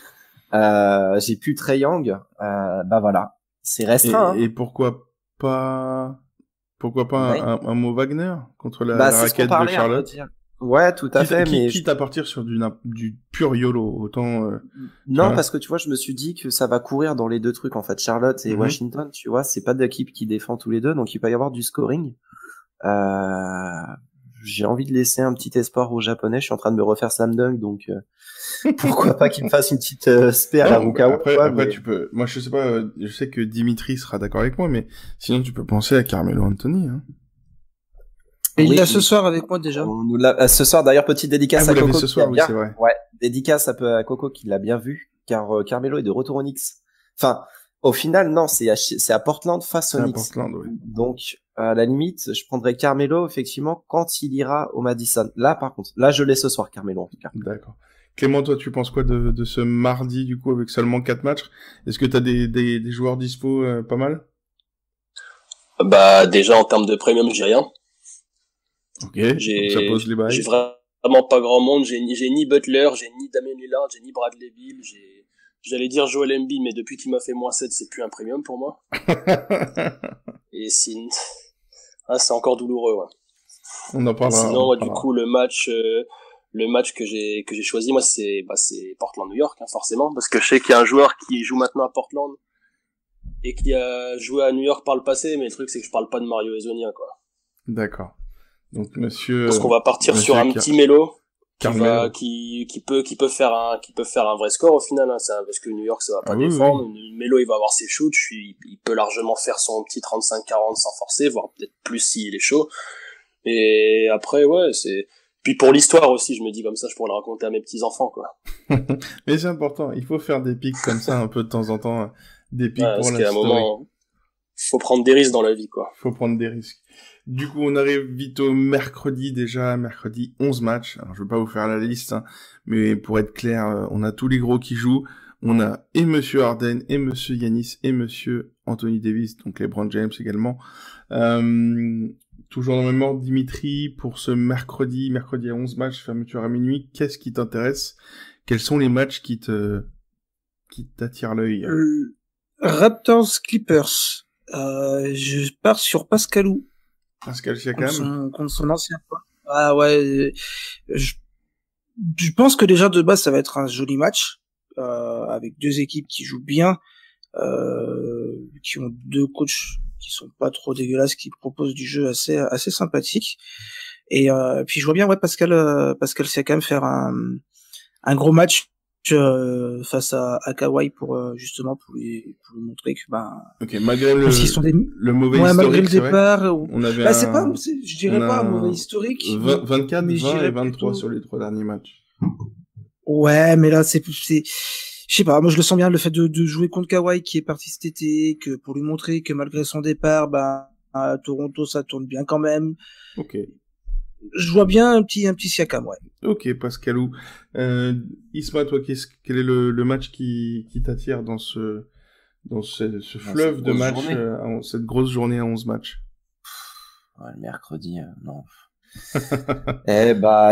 j'ai plus Trae Young, bah voilà, c'est restreint. Et pourquoi pas un Mo Wagner contre la raquette de Charlotte? Ouais, tout à fait, mais quitte à partir sur du pur YOLO, autant. Non, parce que tu vois, je me suis dit que ça va courir dans les deux trucs en fait, Charlotte et Washington. Tu vois, c'est pas d'équipe qui défend tous les deux, donc il peut y avoir du scoring. J'ai envie de laisser un petit espoir aux Japonais. Je suis en train de me refaire Slam Dunk, donc pourquoi pas qu'il me fasse une petite spé à la Ruka. Après, tu peux. Moi, je sais pas. Je sais que Dimitri sera d'accord avec moi, mais sinon, tu peux penser à Carmelo Anthony. Hein. Et il est là ce soir avec moi déjà. Ce soir, d'ailleurs, petite dédicace à Coco. Ce soir, oui, c'est vrai. Ouais, dédicace à Coco qui l'a bien vu, car Carmelo est de retour au Knicks. Enfin, au final, non, c'est à Portland face aux Knicks. Portland, oui. Donc, à la limite, je prendrais Carmelo, effectivement, quand il ira au Madison. Là, par contre, là, je l'ai ce soir, Carmelo, en tout cas. D'accord. Clément, toi, tu penses quoi de ce mardi, du coup, avec seulement 4 matchs? Est-ce que t'as des joueurs dispo pas mal? Bah, déjà, en termes de premium, j'ai rien. Ok, ça pose les bails. J'ai vraiment pas grand monde. J'ai ni Butler, j'ai ni Damian Lillard, j'ai ni Bradley Beal, j'allais dire Joel Embiid, mais depuis qu'il m'a fait -7, c'est plus un premium pour moi. Et c'est encore douloureux, ouais. On en parlera. Sinon, moi, du coup, le match que j'ai choisi, moi, c'est Portland New York, hein, forcément, parce que je sais qu'il y a un joueur qui joue maintenant à Portland et qui a joué à New York par le passé, mais le truc, c'est que je parle pas de Mario Hezonja, quoi. D'accord. Donc, monsieur. Parce qu'on va partir sur un petit Melo qui peut faire un vrai score au final, hein, parce que New York, ça va pas défendre. Oui. Melo, il va avoir ses shoots, il peut largement faire son petit 35-40 sans forcer, voire peut-être plus s'il est chaud. Et après, ouais, puis pour l'histoire aussi, je me dis comme ça, je pourrais le raconter à mes petits-enfants, quoi. Mais c'est important, il faut faire des pics comme ça un peu de temps en temps, des pics pour la story. Parce qu'à un moment, faut prendre des risques dans la vie, quoi. Faut prendre des risques. Du coup, on arrive vite au mercredi 11 matchs. Alors, je vais pas vous faire la liste, hein, mais pour être clair, on a tous les gros qui jouent. On a et monsieur Harden, et monsieur Giannis, et monsieur Anthony Davis, donc LeBron James également. Toujours dans le même ordre, Dimitri, pour ce mercredi à 11 matchs, fermeture à minuit, qu'est-ce qui t'intéresse? Quels sont les matchs qui t'attirent l'œil? Raptors Clippers. Je pars sur Pascal Siakam contre son ancien. Ah ouais, Je pense que déjà de base ça va être un joli match avec deux équipes qui jouent bien, qui ont deux coachs qui sont pas trop dégueulasses, qui proposent du jeu assez sympathique. Et puis je vois bien Pascal Siakam faire un gros match face à Kawhi pour justement pour lui montrer que ok, malgré le mauvais ouais, historique, malgré le c'est vrai, départ on avait je dirais pas un mauvais historique 24, mais 20 et 23 sur les 3 derniers matchs. Ouais, mais là c'est je sais pas, moi je le sens bien, le fait de jouer contre Kawhi qui est parti cet été, que pour lui montrer que malgré son départ, à Toronto ça tourne bien quand même. Ok. Je vois bien un petit Siakam, ouais. Ok, Pascalou. Isma, toi, quel est le match qui t'attire dans ce fleuve de matchs, cette grosse journée à 11 matchs? Ouais, le mercredi, non.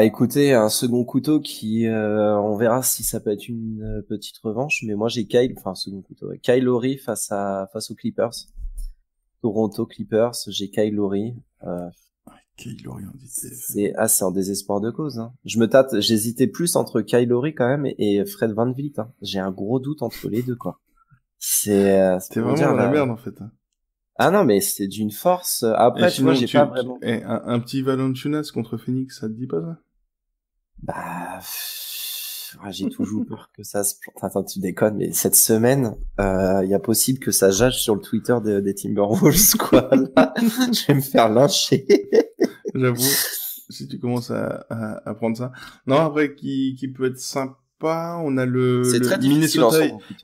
Écoutez, un second couteau qui, on verra si ça peut être une petite revanche, mais moi j'ai second couteau, ouais. Kyle Lowry face aux Clippers. Toronto Clippers, j'ai Kyle Lowry. Kyle Lowry, on dit c'est en désespoir de cause, hein. J'hésitais plus entre Kyle Lowry quand même et Fred VanVleet, hein. J'ai un gros doute entre les deux, quoi. C'est vraiment dans la merde, en fait, hein. Ah non, mais c'est d'une force. Après, tu vois, j'ai pas vraiment... Un petit Valanciunas contre Phoenix, ça te dit pas ça? J'ai toujours peur que ça se plante. Attends, tu déconnes, mais cette semaine, il y a possible que ça jage sur le Twitter des Timberwolves, quoi. Là, je vais me faire lyncher. J'avoue, si tu commences à prendre ça. Non, après, qui peut être sympa, on a le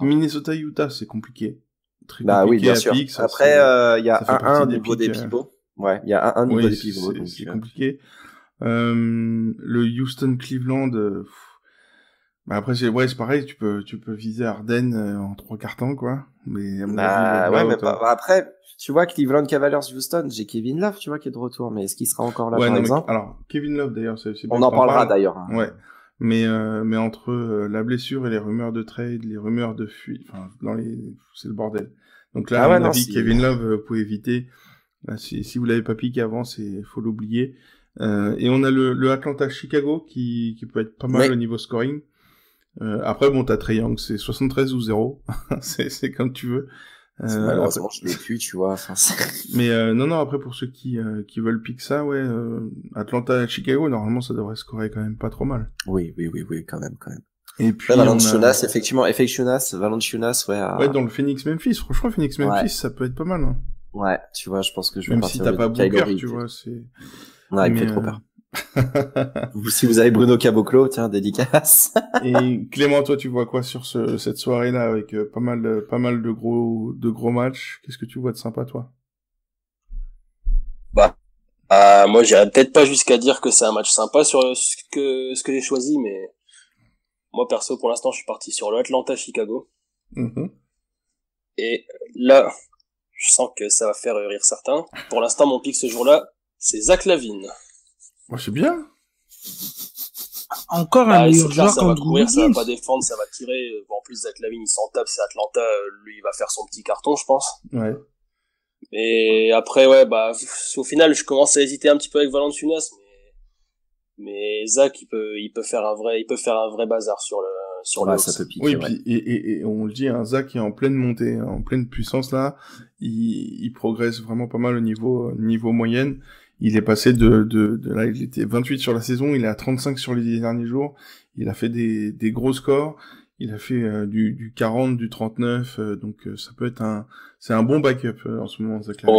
Minnesota Utah, c'est compliqué. Très compliqué oui, bien sûr. Pique, après, il y a un niveau des pivots. Ouais, il y a un niveau des pivots. C'est compliqué. Le Houston-Cleveland, après, c'est pareil, tu peux viser Harden en 3 cartons, quoi. Mais, après, tu vois, Cleveland Cavaliers Houston, j'ai Kevin Love, tu vois, qui est de retour, mais est-ce qu'il sera encore là, par exemple? Alors, Kevin Love, d'ailleurs, c'est on en parlera, d'ailleurs. Hein. Ouais. Mais entre la blessure et les rumeurs de trade, les rumeurs de fuite, c'est le bordel. Donc là, à mon avis, Kevin Love, vous pouvez éviter. Là, si vous l'avez pas piqué avant, faut l'oublier. Et on a le Atlanta-Chicago qui peut être pas mal au niveau scoring. Après, t'as Trae Young, c'est 73 ou 0. c'est comme tu veux. Malheureusement, je l'ai plus, tu vois. Mais non, après, pour ceux qui veulent piquer ça, ouais, Atlanta-Chicago, normalement, ça devrait scorer quand même pas trop mal. Oui, quand même. Et puis, Valanciunas, Valanciunas, ouais. Ouais, dans le Phoenix-Memphis, franchement, Phoenix-Memphis, ça peut être pas mal, hein. Ouais, tu vois, je pense que je vais même si t'as pas Booker, tu vois, c'est... Ouais, il me fait trop peur. Si vous avez Bruno Caboclo, tiens, dédicace. Et Clément, toi, tu vois quoi sur cette soirée-là avec pas mal de gros matchs? Qu'est-ce que tu vois de sympa, toi? Moi, j'irais peut-être pas jusqu'à dire que c'est un match sympa sur ce que j'ai choisi, mais moi, perso, pour l'instant, je suis parti sur le Atlanta-Chicago. Mm-hmm. Et là, je sens que ça va faire rire certains. Pour l'instant, mon pick ce jour-là, c'est Zach LaVine. Moi, c'est bien. Encore un meilleur joueur ça va courir, ça va pas défendre, ça va tirer. En plus, Zach LaVine, il s'en tape, c'est Atlanta, lui, il va faire son petit carton, je pense. Ouais. Et après, ouais, au final, je commence à hésiter un petit peu avec Valanciunas, mais Zach, il peut faire un vrai bazar sur le ça peut piquer, oui, puis, et on le dit, Zach est en pleine montée, en pleine puissance, là. Il progresse vraiment pas mal au niveau moyenne. Il est passé de là, il était 28 sur la saison, il est à 35 sur les 10 derniers jours. Il a fait des gros scores. Il a fait du 40, du 39, donc ça peut être c'est un bon backup en ce moment, Zach LaVine.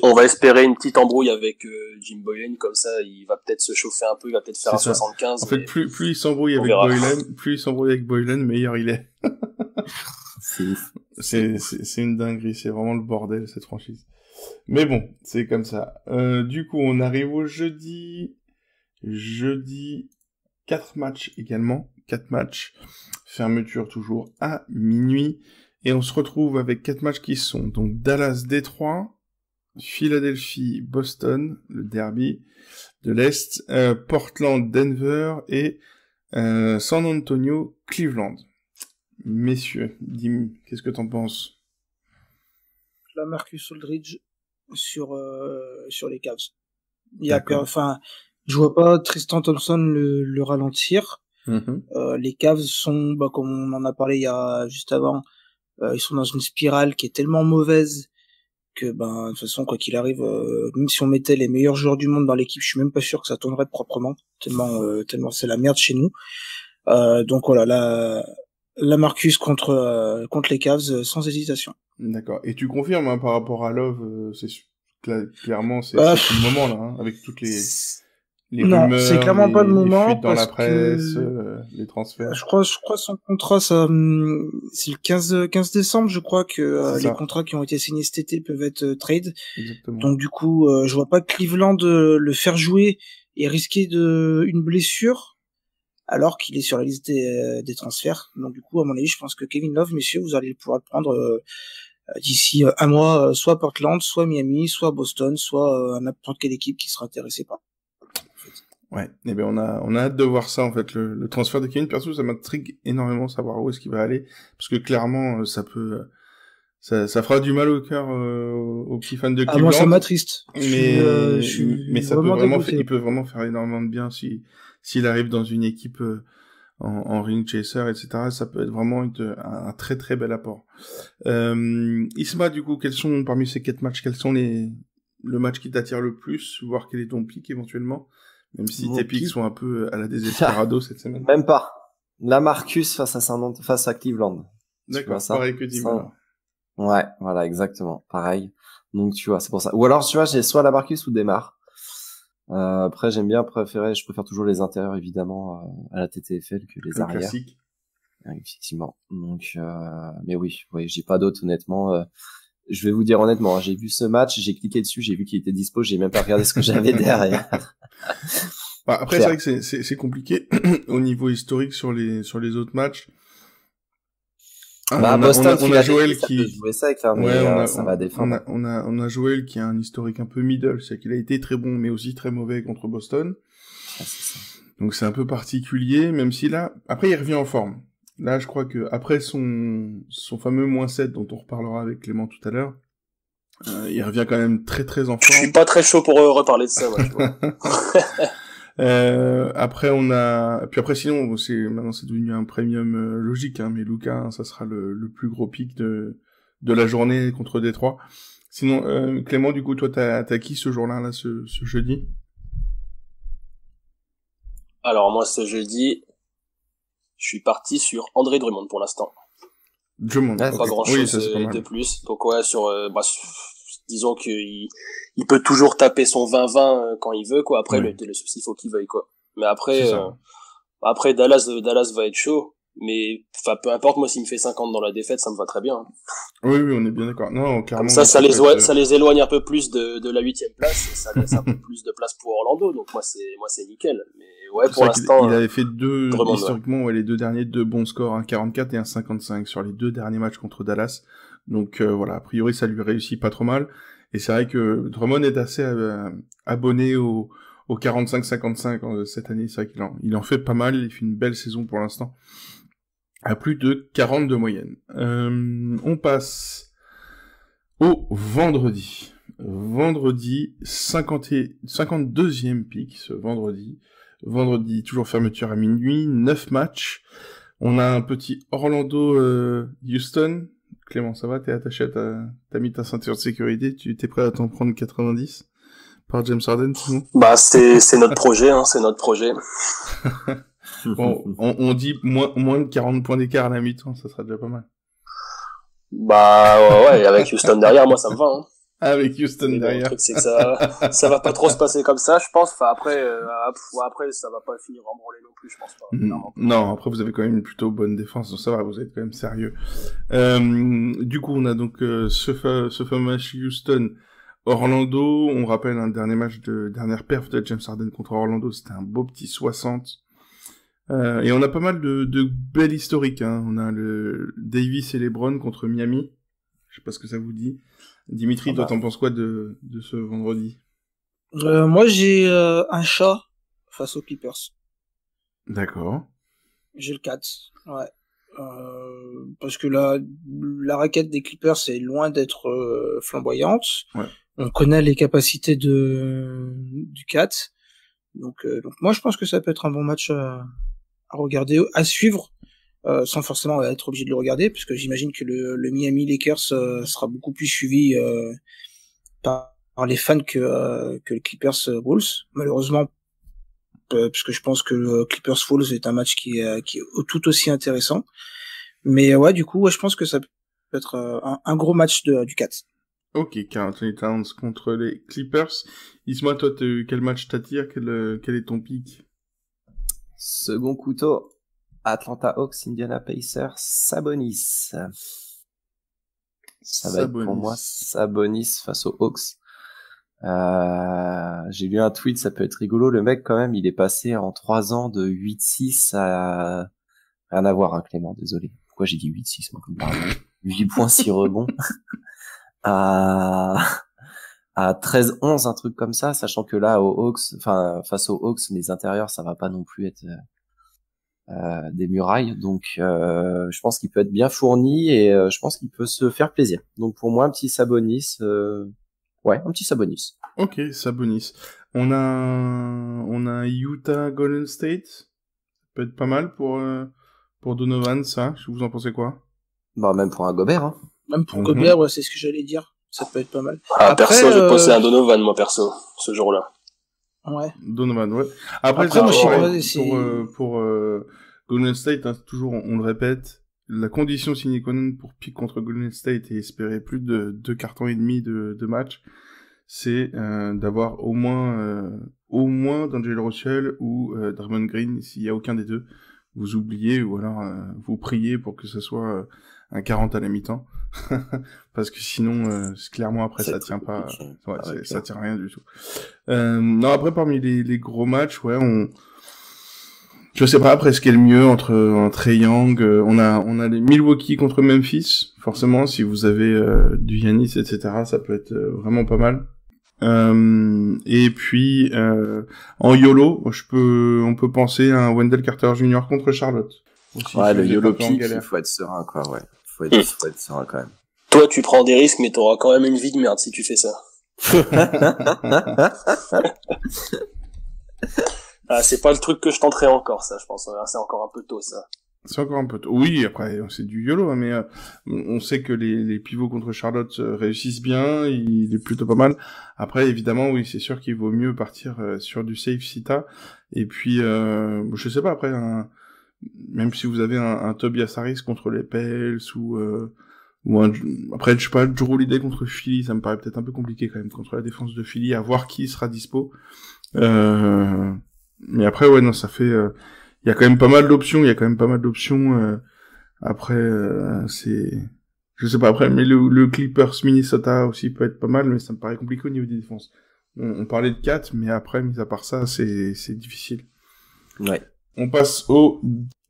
On va espérer une petite embrouille avec Jim Boylan, comme ça il va peut-être se chauffer un peu, il va peut-être faire un 75. En fait, plus il s'embrouille avec Boylan, meilleur il est. C'est une dinguerie, c'est vraiment le bordel cette franchise. Mais bon, c'est comme ça. Du coup, on arrive au jeudi. Jeudi, 4 matchs également. 4 matchs. Fermeture toujours à minuit. Et on se retrouve avec 4 matchs qui sont donc Dallas-Détroit, Philadelphie-Boston, le derby de l'Est, Portland-Denver et San Antonio-Cleveland. Messieurs, dis-moi, qu'est-ce que t'en penses? La Marcus Aldridge sur les Cavs. Je vois pas Tristan Thompson le ralentir. Les Cavs sont, comme on en a parlé il y a juste avant, ils sont dans une spirale qui est tellement mauvaise que de toute façon quoi qu'il arrive, même si on mettait les meilleurs joueurs du monde dans l'équipe, je suis même pas sûr que ça tournerait proprement tellement c'est la merde chez nous. Donc voilà, la Marcus contre les Cavs sans hésitation. D'accord. Et tu confirmes hein, par rapport à Love, clairement c'est le moment là, hein, avec toutes les non, rumeurs, c'est clairement pas le moment fuites dans la parce presse, que les transferts. je crois son contrat c'est le 15 décembre, je crois que les contrats qui ont été signés cet été peuvent être trade. Exactement. Donc du coup, je vois pas Cleveland le faire jouer et risquer une blessure alors qu'il est sur la liste des transferts. Donc du coup, à mon avis, je pense que Kevin Love, messieurs, vous allez pouvoir le prendre d'ici un mois, soit Portland, soit Miami, soit Boston, soit n'importe quelle équipe qui sera intéressée par. Ouais, eh ben on a hâte de voir ça en fait, le transfert de Kevin. Perso, ça m'intrigue énormément savoir où est-ce qu'il va aller, parce que clairement ça fera du mal au cœur aux petits fans de Cleveland. Moi ça m'attriste. Mais ça peut vraiment il peut vraiment faire énormément de bien s'il arrive dans une équipe en ring chaser, etc. Ça peut être vraiment un très très bel apport. Isma, du coup, quels sont parmi ces 4 matchs, quels sont le match qui t'attire le plus, voir quel est ton pick éventuellement? Même si tes picks sont un peu à la désesperado cette semaine. Même pas. La Marcus face à Cleveland. D'accord, pareil que Dimon. Ouais, voilà, exactement. Pareil. Donc, tu vois, c'est pour ça. Ou alors, tu vois, j'ai soit la Marcus ou Demar. Après, je préfère toujours les intérieurs, évidemment, à la TTFL que les arrières. Classique. Effectivement. Donc, mais oui, j'ai pas d'autres, honnêtement. Je vais vous dire honnêtement, j'ai vu ce match, j'ai cliqué dessus, j'ai vu qu'il était dispo, j'ai même pas regardé ce que j'avais derrière. Après, c'est vrai que c'est compliqué au niveau historique sur les autres matchs. Boston, on a Joël qui jouait ça avec mais ça va défendre. On a Joël qui a un historique un peu middle, c'est-à-dire qu'il a été très bon mais aussi très mauvais contre Boston. Ah, c'est ça. Donc c'est un peu particulier, même si là, après il revient en forme. Là, je crois que après son fameux -7 dont on reparlera avec Clément tout à l'heure, il revient quand même très très en forme. Je suis pas très chaud pour reparler de ça, moi, tu vois. Après sinon maintenant c'est devenu un premium logique hein, mais Luka hein, ça sera le plus gros pic de la journée contre Détroit. Sinon Clément, du coup toi t'as qui ce jour-là ce jeudi? Alors moi ce jeudi je suis parti sur André Drummond pour l'instant. Drummond, pas grand chose de plus. Donc ouais disons qu'il peut toujours taper son 20-20 quand il veut, quoi. Après, le souci, il faut qu'il veuille, quoi. Mais après, Dallas va être chaud. Mais, peu importe, moi, s'il me fait 50 dans la défaite, ça me va très bien. Oui, on est bien d'accord. Non, clairement. Comme ça les éloigne un peu plus de la 8e place, et ça laisse un peu plus de place pour Orlando. Donc, moi, c'est nickel. Mais, ouais, pour l'instant. Il avait fait historiquement, les 2 derniers, 2 bons scores, un 44 et un 55 sur les 2 derniers matchs contre Dallas. Donc voilà, a priori ça lui réussit pas trop mal. Et c'est vrai que Drummond est assez abonné au 45-55 cette année. C'est vrai qu'il en fait pas mal. Il fait une belle saison pour l'instant, à plus de 40 de moyenne. On passe au vendredi. Vendredi, 52e pick ce vendredi. Vendredi, toujours fermeture à minuit, 9 matchs. On a un petit Orlando-Houston. Clément, ça va? T'es attaché t'as mis ta ceinture de sécurité? Tu t'es prêt à t'en prendre 90 par James Harden, sinon? C'est notre projet, hein, c'est notre projet. Bon, on dit moins de 40 points d'écart à la mi-temps, ça sera déjà pas mal. Ouais, avec Houston derrière, moi ça me va, hein. Avec Houston derrière. Le truc, c'est que ça va pas trop se passer comme ça, je pense. Enfin, après, ça va pas finir en branlée non plus, je pense pas. Non, après, vous avez quand même une plutôt bonne défense, donc ça va, vous êtes quand même sérieux. Du coup, on a donc ce fameux match Houston-Orlando. On rappelle un dernière perf de James Harden contre Orlando, c'était un beau petit 60. Et on a pas mal de belles historiques, hein. On a le Davis et LeBron contre Miami. Je sais pas ce que ça vous dit. Dimitri, toi, t'en penses quoi de ce vendredi? Moi, j'ai un chat face aux Clippers. D'accord. J'ai le 4, ouais. Parce que la raquette des Clippers est loin d'être flamboyante. Ouais. On connaît les capacités du 4. Donc moi, je pense que ça peut être un bon match regarder, à suivre, sans forcément être obligé de le regarder, puisque j'imagine que le Miami Lakers sera beaucoup plus suivi par les fans que le Clippers Bulls. Malheureusement, puisque je pense que le Clippers Bulls est un match qui est tout aussi intéressant. Mais ouais, du coup, ouais, je pense que ça peut être un gros match du 4. Ok, Karl Anthony Towns contre les Clippers. Isma, toi, quel match t'attire? Quel est ton pick? Second couteau, Atlanta Hawks, Indiana Pacers, Sabonis. Ça va être pour moi Sabonis face aux Hawks. J'ai lu un tweet, ça peut être rigolo. Le mec, quand même, il est passé en 3 ans de 8-6 à... Rien à voir, hein, Clément, désolé. Pourquoi j'ai dit 8-6, moi, comme par exemple 8 points, 6 rebonds. à 13-11, un truc comme ça, sachant que là, face aux Hawks, les intérieurs, ça va pas non plus être des murailles. Donc, je pense qu'il peut être bien fourni et je pense qu'il peut se faire plaisir. Donc, pour moi, un petit Sabonis... Ouais, un petit Sabonis. Ok, Sabonis. On a un Utah Golden State. Ça peut être pas mal pour Donovan, ça. Vous en pensez quoi? Bah, même pour un Gobert, hein. Même pour Gobert, ouais, c'est ce que j'allais dire. Ça peut être pas mal. Après, perso, j'ai posé un Donovan, moi, perso, ce jour-là. Ouais. Donovan, ouais. Après moi, pour Golden State, hein, toujours, on le répète, la condition sine qua non pour pick contre Golden State et espérer plus de 2 cartons et demi de match, c'est d'avoir au moins D'Angelo Russell ou Draymond Green. S'il y a aucun des deux, vous oubliez ou alors vous priez pour que ce soit un 40 à la mi-temps. Parce que sinon, clairement après ça tient pas. Ouais, ça tient rien du tout. Non, après parmi les gros matchs, ouais, je sais pas après ce qui est le mieux entre Trae Young, on a les Milwaukee contre Memphis. Forcément, si vous avez du Giannis, etc., ça peut être vraiment pas mal. Et puis en YOLO, on peut penser à un Wendell Carter Jr. contre Charlotte. Aussi, ouais, le YOLO pick, il faut être serein, quoi, ouais. Faut être serein quand même. Toi, tu prends des risques, mais t'auras quand même une vie de merde si tu fais ça. Ah, c'est pas le truc que je tenterai encore, ça, je pense. C'est encore un peu tôt, ça. C'est encore un peu tôt. Oui, après, c'est du YOLO, hein, mais on sait que les pivots contre Charlotte réussissent bien, il est plutôt pas mal. Après, évidemment, oui, c'est sûr qu'il vaut mieux partir sur du safe Sita. Et puis, je sais pas, après, même si vous avez un Tobias Harris contre les Pels après, je sais pas, Drew Holiday contre Philly, ça me paraît peut-être un peu compliqué quand même contre la défense de Philly, à voir qui sera dispo. Mais après, ouais, non, ça fait, il y a quand même pas mal d'options, après, je sais pas après, mais le Clippers Minnesota aussi peut être pas mal, mais ça me paraît compliqué au niveau des défenses. On parlait de 4, mais après, mis à part ça, c'est difficile. Ouais. On passe au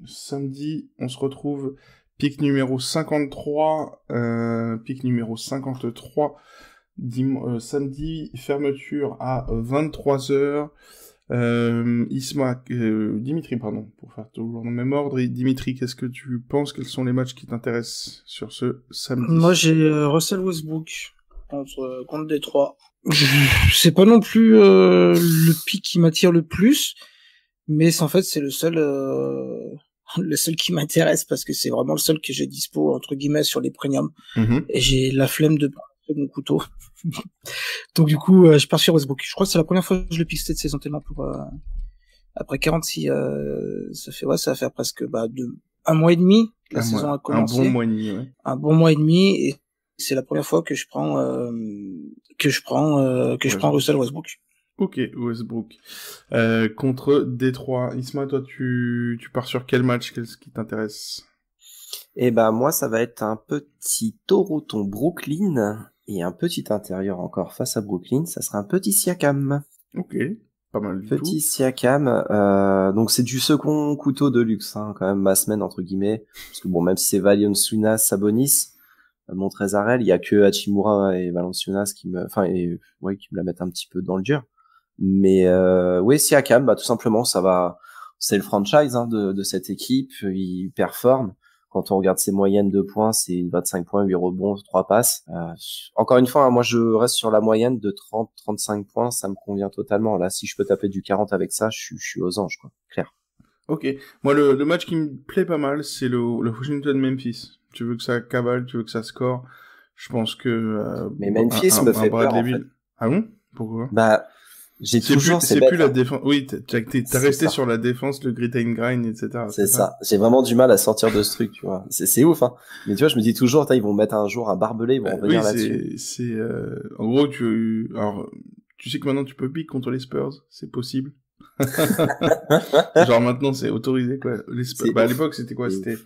samedi, on se retrouve pick numéro 53, samedi, fermeture à 23h. Dimitri, pardon, pour faire toujours dans le même ordre. Et Dimitri, qu'est-ce que tu penses? Quels sont les matchs qui t'intéressent sur ce samedi? Moi, j'ai Russell Westbrook contre Détroit. C'est pas non plus le pick qui m'attire le plus, mais en fait, c'est le seul qui m'intéresse parce que c'est vraiment le seul que j'ai dispo entre guillemets sur les premiums. Et j'ai la flemme de prendre mon couteau. Donc du coup, je pars sur Westbrook. Je crois que c'est la première fois que je le pique cette saison tellement pour après 46, ça va faire presque un mois et demi que la saison a commencé. Un bon mois et demi, ouais. Un bon mois et demi, et c'est la première fois que je prends Russell Westbrook. Ok, Westbrook. Contre Détroit. Isma, toi, tu pars sur quel match? Qu'est-ce qui t'intéresse? Eh ben, moi, ça va être un petit Toronto Brooklyn et un petit intérieur encore face à Brooklyn. Ça sera un petit Siakam. Ok, pas mal du tout. Petit Siakam. Donc, c'est du second couteau de luxe, hein, quand même, ma semaine, entre guillemets. Parce que bon, même si c'est Valanciunas, Sabonis, Montrezl, il y a que Hachimura et Valanciunas qui me la mettent un petit peu dans le dur. Mais oui, Siakam, tout simplement, c'est le franchise de cette équipe, il performe. Quand on regarde ses moyennes de points, c'est 25 points, 8 rebonds, 3 passes. Encore une fois, moi je reste sur la moyenne de 30-35 points, ça me convient totalement. Là, si je peux taper du 40 avec ça, je suis aux anges, quoi. Clair. Ok. Moi, le match qui me plaît pas mal, c'est le Washington-Memphis. Tu veux que ça cavale, tu veux que ça score. Je pense que... Mais Memphis me fait peur, en fait. Ah bon? Pourquoi? Bah, j'ai toujours c'est plus la défense. Oui, t'as resté sur la défense, le grit and grind, etc. C'est ça. J'ai vraiment du mal à sortir de ce truc, tu vois. C'est ouf, hein. Mais tu vois, je me dis toujours, ils vont mettre un jour un barbelé, ils vont revenir là-dessus. En gros, alors, tu sais que maintenant tu peux pick contre les Spurs, c'est possible. Genre maintenant c'est autorisé, quoi. Les Spurs, à l'époque c'était quoi? C'était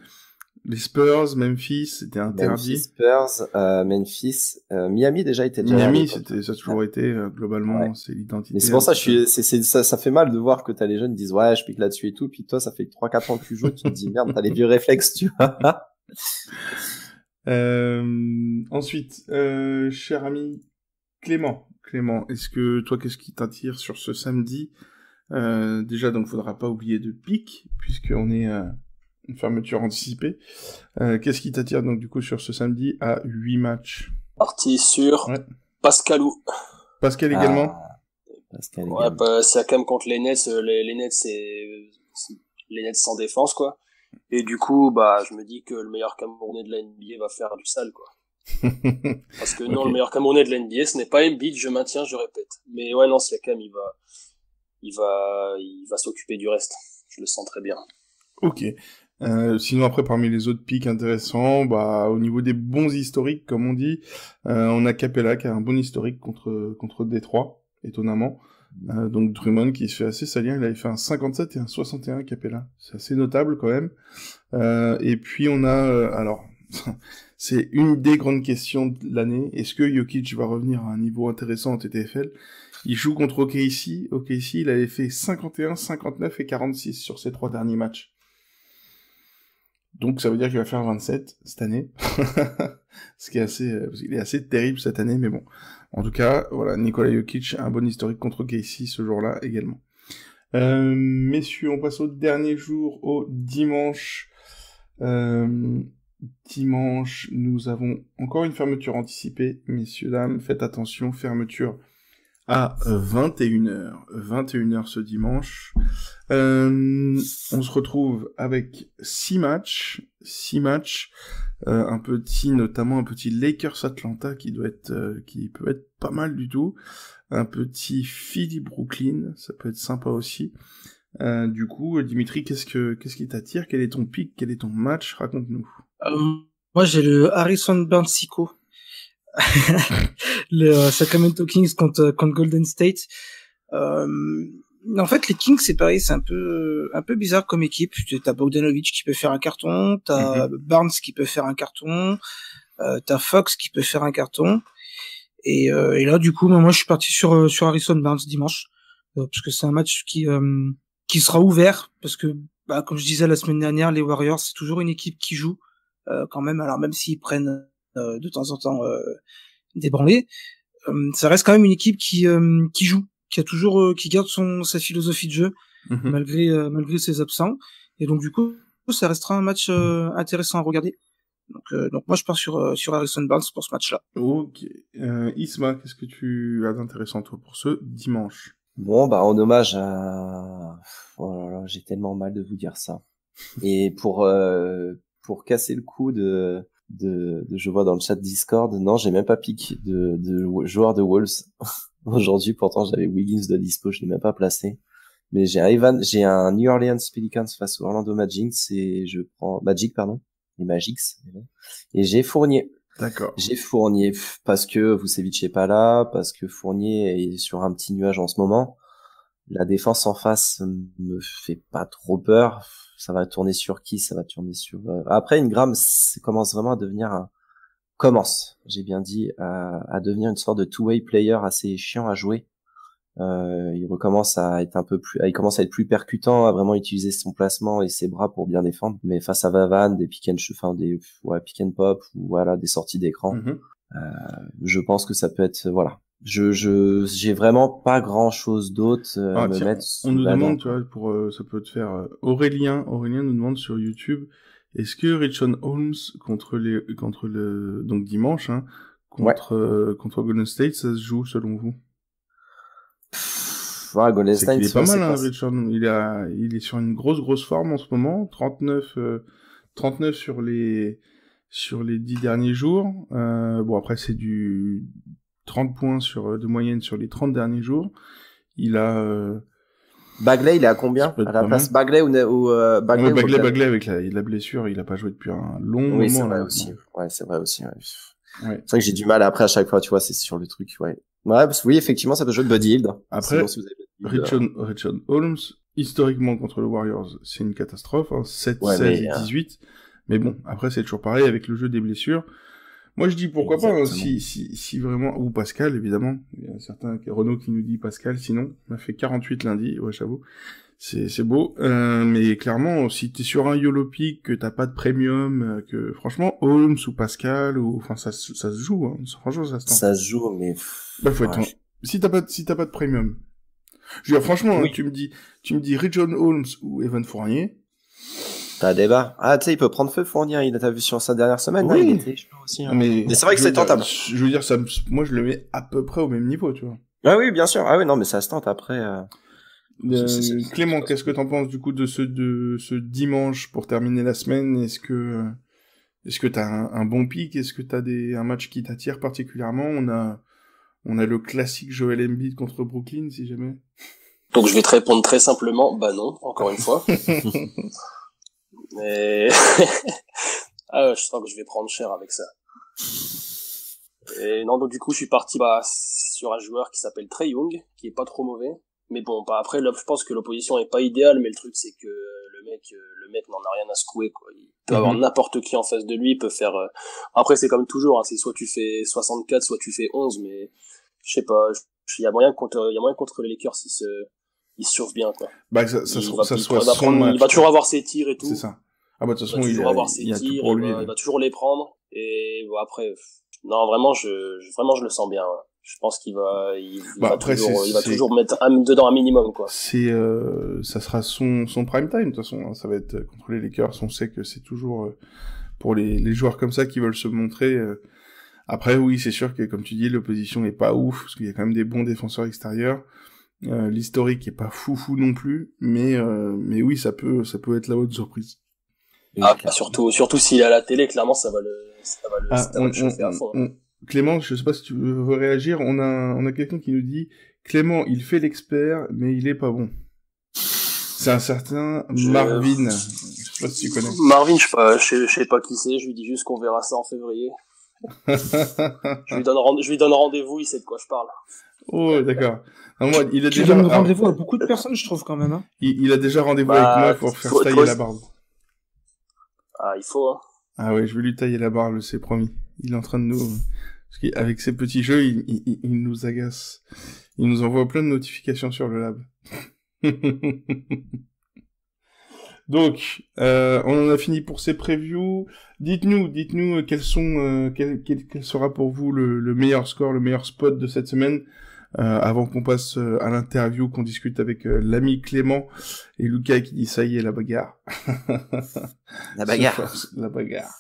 les Spurs, Memphis, c'était interdit. Memphis, Spurs, Memphis, Miami déjà était déjà. Miami, ça a toujours été globalement, c'est l'identité. Mais c'est pour ça, ça fait mal de voir que t'as les jeunes qui disent ouais, je pique là-dessus et tout, puis toi, ça fait 3-4 ans que tu joues, tu te dis merde, t'as les vieux réflexes, tu vois. Ensuite, cher ami Clément, est-ce que toi, qu'est-ce qui t'attire sur ce samedi? Déjà, donc, faudra pas oublier de pique, puisqu'on est une fermeture anticipée. Qu'est-ce qui t'attire donc du coup sur ce samedi à 8 matchs? Parti sur Pascalou. Pascal également. Pascal ouais, bah, Siakam contre les Nets. Les Nets, c'est les Nets sans défense, quoi. Et du coup, bah, je me dis que le meilleur Camerounais de la NBA va faire du sale, quoi. Parce que non, le meilleur Camerounais de la NBA, ce n'est pas Embiid, je maintiens, je répète. Mais ouais, non, Siakam, il va s'occuper du reste. Je le sens très bien. Ok. Sinon après parmi les autres pics intéressants, bah au niveau des bons historiques comme on dit, on a Capella qui a un bon historique contre Détroit, étonnamment. Donc Drummond qui se fait assez salir, il avait fait un 57 et un 61 Capella, c'est assez notable quand même. Et puis on a alors c'est une des grandes questions de l'année, est-ce que Jokic va revenir à un niveau intéressant en TTFL? Il joue contre OKC, il avait fait 51, 59 et 46 sur ses 3 derniers matchs. Donc ça veut dire qu'il va faire 27 cette année, ce qui est il est assez terrible cette année, mais bon. En tout cas, voilà, Nikola Jokic a un bon historique contre Casey ce jour-là également. Messieurs, on passe au dernier jour, au dimanche. Dimanche, nous avons encore une fermeture anticipée, messieurs, dames, faites attention, fermeture à 21h. 21h ce dimanche. On se retrouve avec 6 matchs. Notamment un petit Lakers-Atlanta qui peut être pas mal du tout. Un petit Philly-Brooklyn, ça peut être sympa aussi. Du coup, Dimitri, qu'est-ce qui t'attire? Quel est ton pick? Quel est ton match? Raconte-nous. Moi, j'ai le Harrison Barnes-Sico. Le Sacramento Kings contre Golden State. En fait, les Kings, c'est pareil, c'est un peu bizarre comme équipe. T'as Bogdanovic qui peut faire un carton, t'as Barnes qui peut faire un carton, t'as Fox qui peut faire un carton. Et là, du coup, moi, je suis parti sur Harrison Barnes dimanche, parce que c'est un match qui sera ouvert, parce que, bah, comme je disais la semaine dernière, les Warriors, c'est toujours une équipe qui joue, quand même. Alors même s'ils prennent de temps en temps des branlées, ça reste quand même une équipe qui joue, qui a toujours qui garde sa philosophie de jeu malgré ses absents, et donc du coup ça restera un match intéressant à regarder. Donc moi je pars sur Harrison Barnes pour ce match-là. Ok. Isma, qu'est-ce que tu as d'intéressant toi pour ce dimanche? Bon, bah en hommage à oh là là, j'ai tellement mal de vous dire ça. Et pour casser le coup de je vois dans le chat Discord, non, j'ai même pas pick de joueur de Wolves aujourd'hui, pourtant j'avais Wiggins de dispo, je l'ai même pas placé. Mais j'ai un New Orleans Pelicans face au Orlando Magic, et je prends les Magics, et j'ai Fournier. D'accord. J'ai Fournier parce que Vucevic est pas là, parce que Fournier est sur un petit nuage en ce moment. La défense en face me fait pas trop peur. Ça va tourner sur qui? Ça va tourner sur... Après, Ingram commence vraiment à devenir j'ai bien dit, à devenir une sorte de two-way player assez chiant à jouer. Il commence à être plus percutant, à vraiment utiliser son placement et ses bras pour bien défendre. Mais face à Vavan, des pick and pop, ou voilà, des sorties d'écran, je pense que ça peut être, voilà. J'ai vraiment pas grand chose d'autre à me mettre. On nous demande, tu vois, ça peut te faire, Aurélien nous demande sur YouTube, est-ce que Richaun Holmes donc dimanche, contre Golden State, ça se joue selon vous? Voilà, Golden C'est qu'il State, est pas tu vois, mal, hein, c'est Richard. Il est sur une grosse forme en ce moment. 39 sur les 10 derniers jours. Bon, après, c'est du 30 points de moyenne sur les 30 derniers jours. Il a, Bagley, il est à ça combien peut être à la pas place? mal. Bagley ou Bagley Ouais, ou Bagley Bogdan? avec la blessure, il a pas joué depuis un long Oui, c'est moment, vrai là, aussi. maintenant. Ouais, c'est vrai aussi. Ouais. Ouais. C'est vrai que j'ai du mal après à chaque fois, tu vois, c'est sur le truc, ouais. Ouais, parce que oui, effectivement, ça peut jouer de Buddy Hield. Après, Sinon, si vous avez Buddy Hield, Richard Holmes, historiquement contre le Warriors, c'est une catastrophe, hein, 7, ouais, 16 mais, et 18. Mais bon, après, c'est toujours pareil avec le jeu des blessures. Moi, je dis pourquoi pas, hein, exactement. si vraiment, ou Pascal, évidemment. Il y a certains, Renaud qui nous dit Pascal, sinon, on a fait 48 lundi, ouais, j'avoue. C'est beau, mais clairement, si t'es sur un YOLO pick, que t'as pas de premium, que franchement, Holmes ou Pascal, enfin, ça se joue, hein, franchement, ça se tente. Ça se joue, mais Bah, faut être, ouais. si t'as pas de premium. Je veux dire, franchement, Oui. hein, tu me dis Richard Holmes ou Evan Fournier. T'as un débat. Ah, tu sais, il peut prendre feu, Fournier. Il a vu sur sa dernière semaine, Oui. hein, il était chaud aussi. Hein. Mais c'est vrai que je veux c'est dire, tentable. Je veux dire, moi, je le mets à peu près au même niveau, tu vois. Ah oui, bien sûr. Ah oui, non, mais ça se tente après. Clément, qu'est-ce que t'en penses du coup de ce dimanche pour terminer la semaine? Est-ce que t'as un bon pic? Est-ce que t'as un match qui t'attire particulièrement? On a le classique Joel Embiid contre Brooklyn, si jamais. Donc je vais te répondre très simplement, bah non, encore une fois. Mais je sens que je vais prendre cher avec ça. Et non, donc du coup, je suis parti sur un joueur qui s'appelle Trae Young, qui est pas trop mauvais. Mais bon, après, là, je pense que l'opposition est pas idéale, mais le truc, c'est que le mec n'en a rien à secouer, quoi. Il peut avoir n'importe qui en face de lui, il peut faire, après, c'est comme toujours, hein, c'est soit tu fais 64, soit tu fais 11, mais, je sais pas, il y a moyen contre les Lakers, il se chauffe bien, quoi. Bah, il va toujours avoir ses tirs et tout. C'est ça. Ah, bah, de toute façon, il va toujours avoir ses tirs, tout pour lui. il va toujours les prendre, et bon, après, non, vraiment, je le sens bien, ouais. Je pense qu'il va, il va toujours mettre dedans un minimum, quoi. Ça sera son prime time, de toute façon, hein. Ça va être contre les Lakers. On sait que c'est toujours, pour les joueurs comme ça qui veulent se montrer, après, oui, c'est sûr que, comme tu dis, l'opposition est pas ouf, parce qu'il y a quand même des bons défenseurs extérieurs. L'historique est pas fou non plus, mais oui, ça peut être la bonne surprise. Surtout s'il est à la télé, clairement, ça va le chauffer à fond. Clément, je sais pas si tu veux réagir, on a quelqu'un qui nous dit Clément, il fait l'expert, mais il est pas bon. C'est un certain Marvin. Je sais pas si tu connais. Marvin, je sais pas qui c'est, je lui dis juste qu'on verra ça en février. Je lui donne rendez-vous, il sait de quoi je parle. Oh, d'accord. Non, moi, il a Tu déjà donnes rendez-vous à beaucoup de personnes, je trouve, quand même, hein. Il a déjà rendez-vous avec moi pour faire tailler la barbe. Ah, il faut, hein. Ah ouais, je vais lui tailler la barbe, c'est promis. Il est en train de nous, parce qu'avec ses petits jeux, il nous agace. Il nous envoie plein de notifications sur le lab. Donc, on en a fini pour ces previews. Dites-nous quel sera pour vous le meilleur score, le meilleur spot de cette semaine, avant qu'on passe à l'interview, qu'on discute avec l'ami Clément et Lucas qui dit ça y est, la bagarre. La bagarre. La bagarre.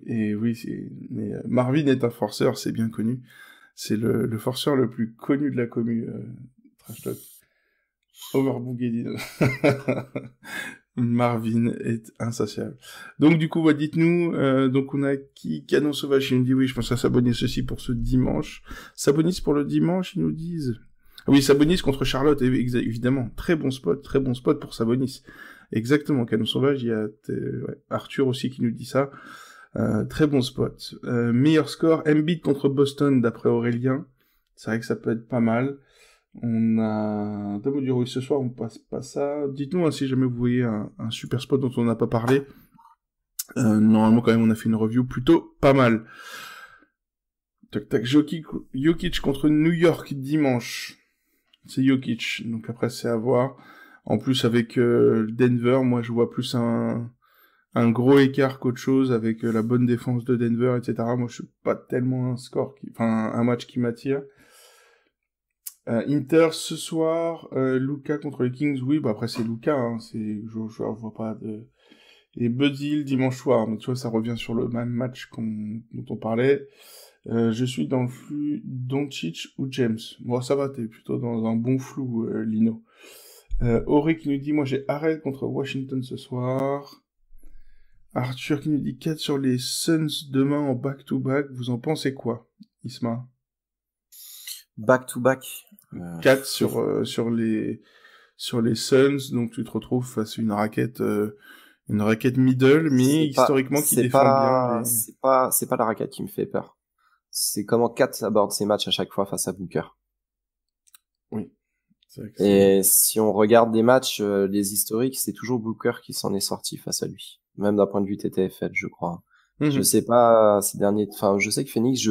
Et oui, mais Marvin est un forceur, c'est bien connu. C'est le forceur le plus connu de la commu, Trash Talk. Overbooked. Marvin est insatiable. Donc du coup, dites-nous, donc on a Canon Sauvage, il nous dit oui, je pense à Sabonis aussi pour ce dimanche. Sabonis pour le dimanche, ils nous disent. Ah oui, Sabonis contre Charlotte, évidemment. Très bon spot pour Sabonis. Exactement, Canon Sauvage, il y a Arthur aussi qui nous dit ça. Très bon spot. Meilleur score, Embiid contre Boston d'après Aurélien. C'est vrai que ça peut être pas mal. On a Damo du Rouille ce soir, on passe pas ça. Dites-nous si jamais vous voyez un super spot dont on n'a pas parlé. Normalement quand même on a fait une review plutôt pas mal. Tac, Jokic contre New York dimanche. C'est Jokic, donc après c'est à voir. En plus avec Denver, moi je vois plus un gros écart qu'autre chose avec la bonne défense de Denver, etc. Moi je suis pas tellement un match qui m'attire. Inter ce soir, Luka contre les Kings, oui, après c'est Luka, hein, je vois pas de... Et Buddy Hield dimanche soir, mais tu vois, ça revient sur le même match dont on parlait. Je suis dans le flux Doncic ou James. Bon, ça va, t'es plutôt dans un bon flou, Lino. Auré qui nous dit, moi j'ai Harrell contre Washington ce soir. Arthur qui nous dit 4 sur les Suns demain en back-to-back. Vous en pensez quoi, Isma? Back-to-back. 4 sur les Suns, donc tu te retrouves face à une raquette middle, mais historiquement qui défend bien. C'est pas la raquette qui me fait peur. C'est comment Kat aborde ses matchs à chaque fois face à Booker. Oui. Et si on regarde des matchs, les historiques, c'est toujours Booker qui s'en est sorti face à lui. Même d'un point de vue TTFL, je crois. Je sais pas, je sais que Phoenix,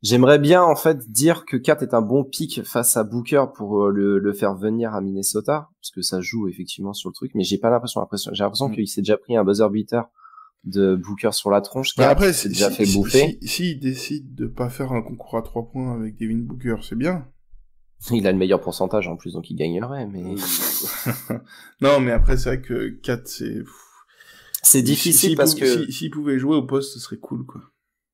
j'aimerais bien, en fait, dire que Kat est un bon pick face à Booker pour le faire venir à Minnesota, parce que ça joue effectivement sur le truc, mais j'ai pas l'impression, j'ai l'impression qu'il s'est déjà pris un buzzer beater de Booker sur la tronche. Bah après, c'est déjà fait bouffer. S'il décide de pas faire un concours à 3 points avec Devin Booker, c'est bien. Il a le meilleur pourcentage en plus, donc il gagnerait, mais... Non, mais après, c'est vrai que 4, c'est difficile parce que... S'il pouvait jouer au poste, ce serait cool, quoi.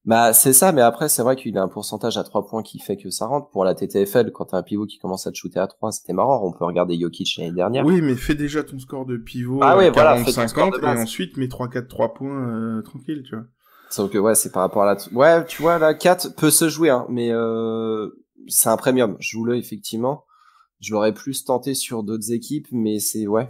Bah, c'est ça, mais après, c'est vrai qu'il a un pourcentage à 3 points qui fait que ça rentre. Pour la TTFL, quand t'as un pivot qui commence à te shooter à 3, c'était marrant. On peut regarder Jokic l'année dernière. Oui, mais fais déjà ton score de pivot à 40-50 et ensuite mets 3-4-3 points tranquille, tu vois. Sauf que, ouais, c'est par rapport à la... Ouais, tu vois, la 4 peut se jouer, hein, mais c'est un premium. Joue-le, effectivement. Je l'aurais plus tenté sur d'autres équipes, mais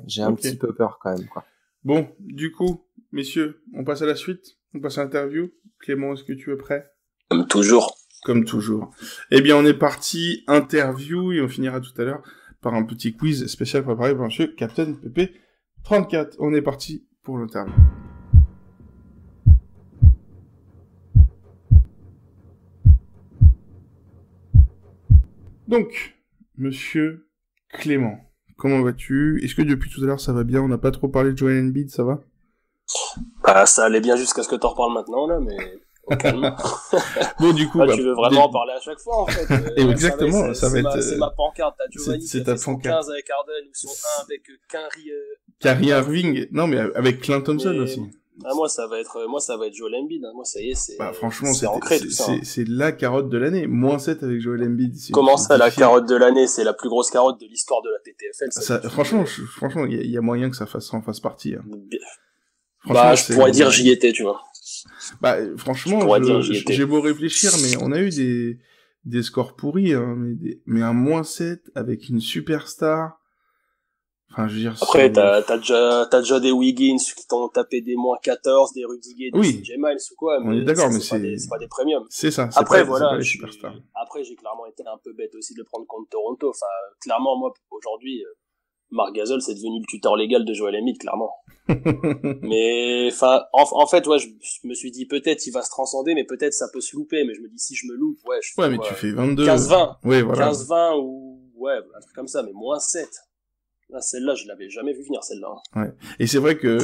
j'ai un petit peu peur quand même, quoi. Bon, du coup, messieurs, on passe à la suite. On passe à l'interview. Clément, est-ce que tu es prêt? Comme toujours. Comme toujours. Eh bien, on est parti interview et on finira tout à l'heure par un petit quiz spécial préparé par monsieur Captain PP 34. On est parti pour l'interview. Donc, monsieur Clément, comment vas-tu? Est-ce que depuis tout à l'heure ça va bien? On n'a pas trop parlé de Joel Embiid, ça va? Bah, ça allait bien jusqu'à ce que t'en reparles maintenant, là, mais au calme. Bon, du coup, tu veux vraiment en parler à chaque fois, en fait. Exactement, ça va être... C'est ma pancarte. T'as Giovanni qui a fait son 15 avec Harden, ou son 1 avec Kyrie Irving. Non, mais avec Clint Thompson aussi. Ah, moi, ça va être Joel Embiid. Hein. Moi, ça y est, c'est... Bah, franchement, c'est ancré, tout ça. C'est la carotte de l'année. -7 avec Joel Embiid. Comment ça, la carotte de l'année? C'est la plus grosse carotte de l'histoire de la TTFL. Franchement, il y a moyen que ça en fasse partie. Hein. Bah, je pourrais dire j'y étais, tu vois. Bah, franchement, j'ai beau réfléchir, mais on a eu des scores pourris, hein, mais un -7 avec une superstar. Enfin, je veux dire. Après, t'as déjà des Wiggins qui t'ont tapé des -14, des Rudiger, des CJ Miles ou quoi. On est d'accord, mais c'est pas des premiums. C'est ça. Après, voilà. Après, j'ai clairement été un peu bête aussi de le prendre contre Toronto. Enfin, clairement, moi, aujourd'hui, Marc Gasol, c'est devenu le tuteur légal de Joel Embiid, clairement. Mais, enfin, en fait, ouais, je me suis dit, peut-être il va se transcender, mais peut-être ça peut se louper. Mais je me dis, si je me loupe, ouais, je fais. Ouais, mais tu fais 22. 15-20. Ouais, voilà. 15-20 ou, ouais, un truc comme ça, mais -7. Là, celle-là, je l'avais jamais vu venir, celle-là. Ouais. Et c'est vrai que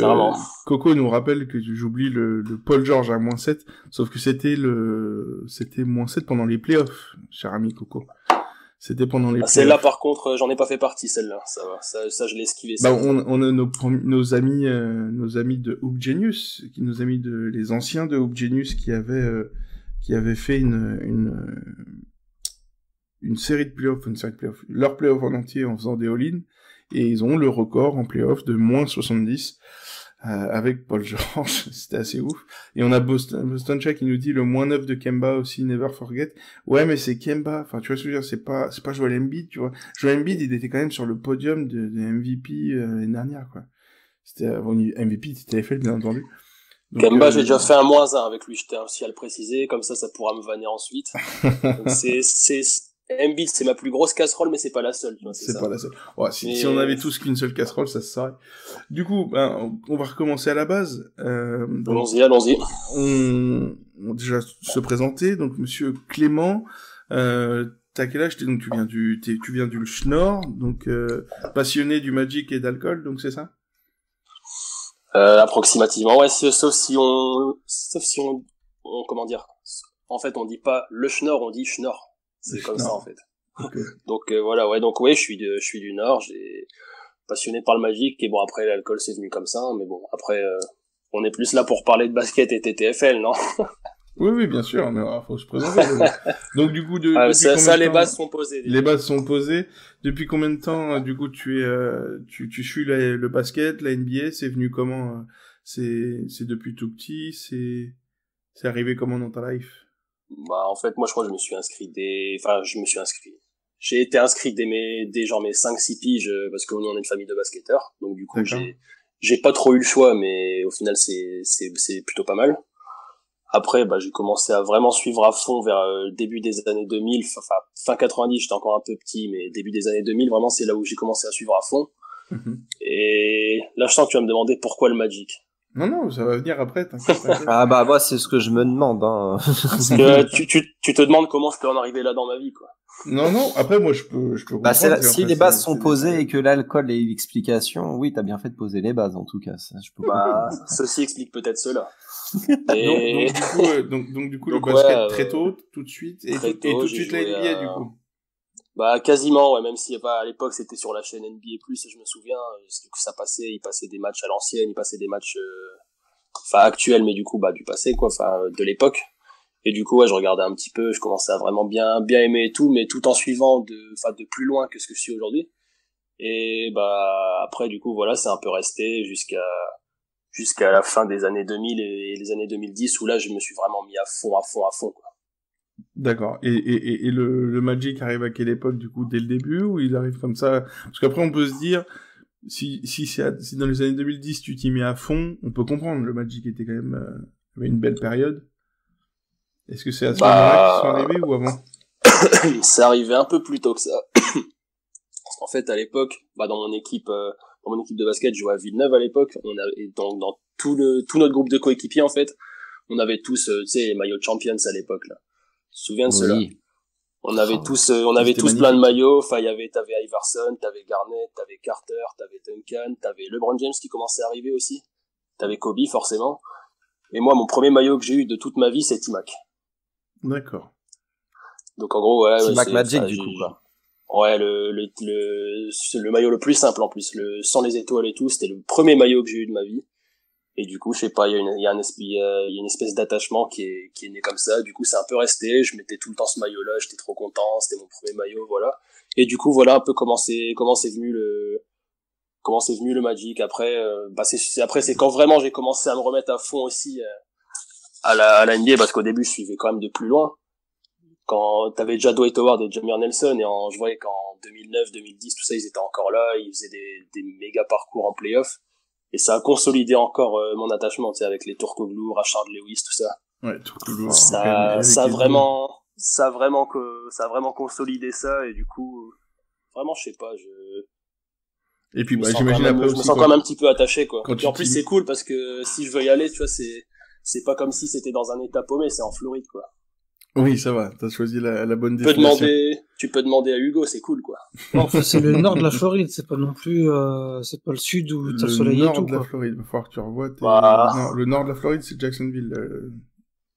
Coco nous rappelle que j'oublie le Paul George à -7, sauf que c'était -7 pendant les playoffs, cher ami Coco. C'était pendant les playoffs. Celle-là, par contre, j'en ai pas fait partie, celle-là. Ça va, ça je l'ai esquivé. Bah, on a nos amis de Hoop Genius, les anciens de Hoop Genius qui avaient fait une série de playoffs, leur playoff en entier en faisant des all-in, et ils ont le record en playoff de -70 avec Paul George. C'était assez ouf. Et on a Boston Chat qui nous dit le -9 de Kemba aussi, never forget. Ouais, mais c'est Kemba. Enfin, tu vois ce que je veux dire, c'est pas Joel Embiid, tu vois. Joel Embiid, il était quand même sur le podium de MVP l'année dernière, quoi. C'était MVP de TFL, bien entendu. Donc, Kemba, j'ai déjà fait un -1 avec lui, je tiens aussi à le préciser, comme ça pourra me vanner ensuite. Donc Embiid, c'est ma plus grosse casserole, mais c'est pas la seule. C'est pas la seule. Ouais, si on avait tous qu'une seule casserole, ça se saurait. Du coup, on va recommencer à la base. Allons-y. On va déjà se présenter. Donc, monsieur Clément, t'as quel âge? Donc, tu viens du Schnorr, donc passionné du Magic et d'alcool, donc c'est ça? Approximativement, ouais. Sauf si on, comment dire. En fait, on dit pas le Schnorr, on dit Schnorr. C'est comme ça, en fait. Okay. Donc, voilà, ouais. Donc, ouais, je suis du Nord, j'ai passionné par le Magic, et bon, après, l'alcool, c'est venu comme ça, mais bon, après, on est plus là pour parler de basket et TTFL, non? Oui, bien sûr, mais faut se présenter. Donc du coup, depuis ça, combien de les temps bases sont posées. Les bases sont posées. Depuis combien de temps, du coup, tu suis le basket, la NBA, c'est venu comment c'est depuis tout petit, c'est arrivé comment dans ta life? Bah, en fait, moi, je crois que je me suis inscrit j'ai été inscrit dès genre mes 5-6 piges, parce que nous, on est une famille de basketteurs. Donc, du coup, D'accord. j'ai pas trop eu le choix, mais au final, c'est plutôt pas mal. Après, bah, j'ai commencé à vraiment suivre à fond vers le début des années 2000, enfin, fin 90, j'étais encore un peu petit, mais début des années 2000, vraiment, c'est là où j'ai commencé à suivre à fond. Mhm. Et là, je sens que tu vas me demander pourquoi le Magic. Non, ça va venir après, t'inquiète. Ah bah moi c'est ce que je me demande. Hein. Parce que tu te demandes comment je peux en arriver là dans ma vie, quoi. Non, après, moi, je peux Bah comprendre. si les bases sont posées et que l'alcool est l'explication, oui, t'as bien fait de poser les bases en tout cas. Ça, je peux Bah, ceci explique peut-être cela. Et... donc du coup, le basket très tôt, tout de suite, et tout de suite la NBA, du coup. Bah, quasiment, ouais, même si, à l'époque, c'était sur la chaîne NBA+, je me souviens, il passait des matchs à l'ancienne, il passait des matchs, actuels, mais du coup, du passé, quoi, de l'époque. Et du coup, ouais, je regardais un petit peu, je commençais à vraiment bien aimer et tout, mais tout en suivant de plus loin que ce que je suis aujourd'hui. Et après, du coup, voilà, c'est un peu resté jusqu'à la fin des années 2000 et les années 2010, où là, je me suis vraiment mis à fond, quoi. D'accord. Et le Magic arrive à quelle époque, du coup, dès le début, ou il arrive comme ça? Parce qu'après, on peut se dire, si dans les années 2010, tu t'y mets à fond, on peut comprendre, le Magic était quand même, avait une belle période. Est-ce que c'est à ce moment-là qu'ils sont arrivés, ou avant? C'est arrivé un peu plus tôt que ça. Parce qu'en fait, à l'époque, dans mon équipe de basket, je jouais à Villeneuve à l'époque, et dans tout notre groupe de coéquipiers, en fait, on avait tous, les maillots Champions à l'époque, là. Tu te souviens de ceux-là? On avait tous plein de maillots. Enfin, t'avais Iverson, t'avais Garnett, t'avais Carter, t'avais Duncan, t'avais LeBron James qui commençait à arriver aussi. T'avais Kobe, forcément. Et moi, mon premier maillot que j'ai eu de toute ma vie, c'est T-Mac. D'accord. Donc, en gros, ouais. T-Mac Magic, du coup, quoi. Ouais, le maillot le plus simple, en plus. Sans les étoiles et tout, c'était le premier maillot que j'ai eu de ma vie. Et du coup, je sais pas, il y a une espèce d'attachement qui est né comme ça. Du coup, c'est un peu resté. Je mettais tout le temps ce maillot-là. J'étais trop content. C'était mon premier maillot, voilà. Et du coup, voilà un peu comment c'est venu le Magic. Après, c'est quand vraiment j'ai commencé à me remettre à fond aussi à la NBA, parce qu'au début, je suivais quand même de plus loin. Quand t'avais déjà Dwight Howard et Jameer Nelson, et je voyais qu'en 2009, 2010, tout ça, ils étaient encore là. Ils faisaient des méga parcours en play-off. Et ça a consolidé encore mon attachement, tu sais, avec les Turkoglu, Rashard Lewis, tout ça. Ouais, Turkoglu. Ça a vraiment consolidé ça, et du coup, vraiment, je sais pas, et puis, j'imagine après aussi. Je me sens quand même un petit peu attaché, quoi. Et en plus, c'est cool parce que si je veux y aller, tu vois, c'est pas comme si c'était dans un état paumé, c'est en Floride, quoi. Oui, ça va, t'as choisi la bonne destination. Tu peux demander à Hugo, c'est cool, quoi. En fait, c'est le nord de la Floride, c'est pas non plus, c'est pas le sud où t'as le soleil et tout, quoi. Le nord de la Floride, il va falloir que tu revoies Non, le nord de la Floride, c'est Jacksonville,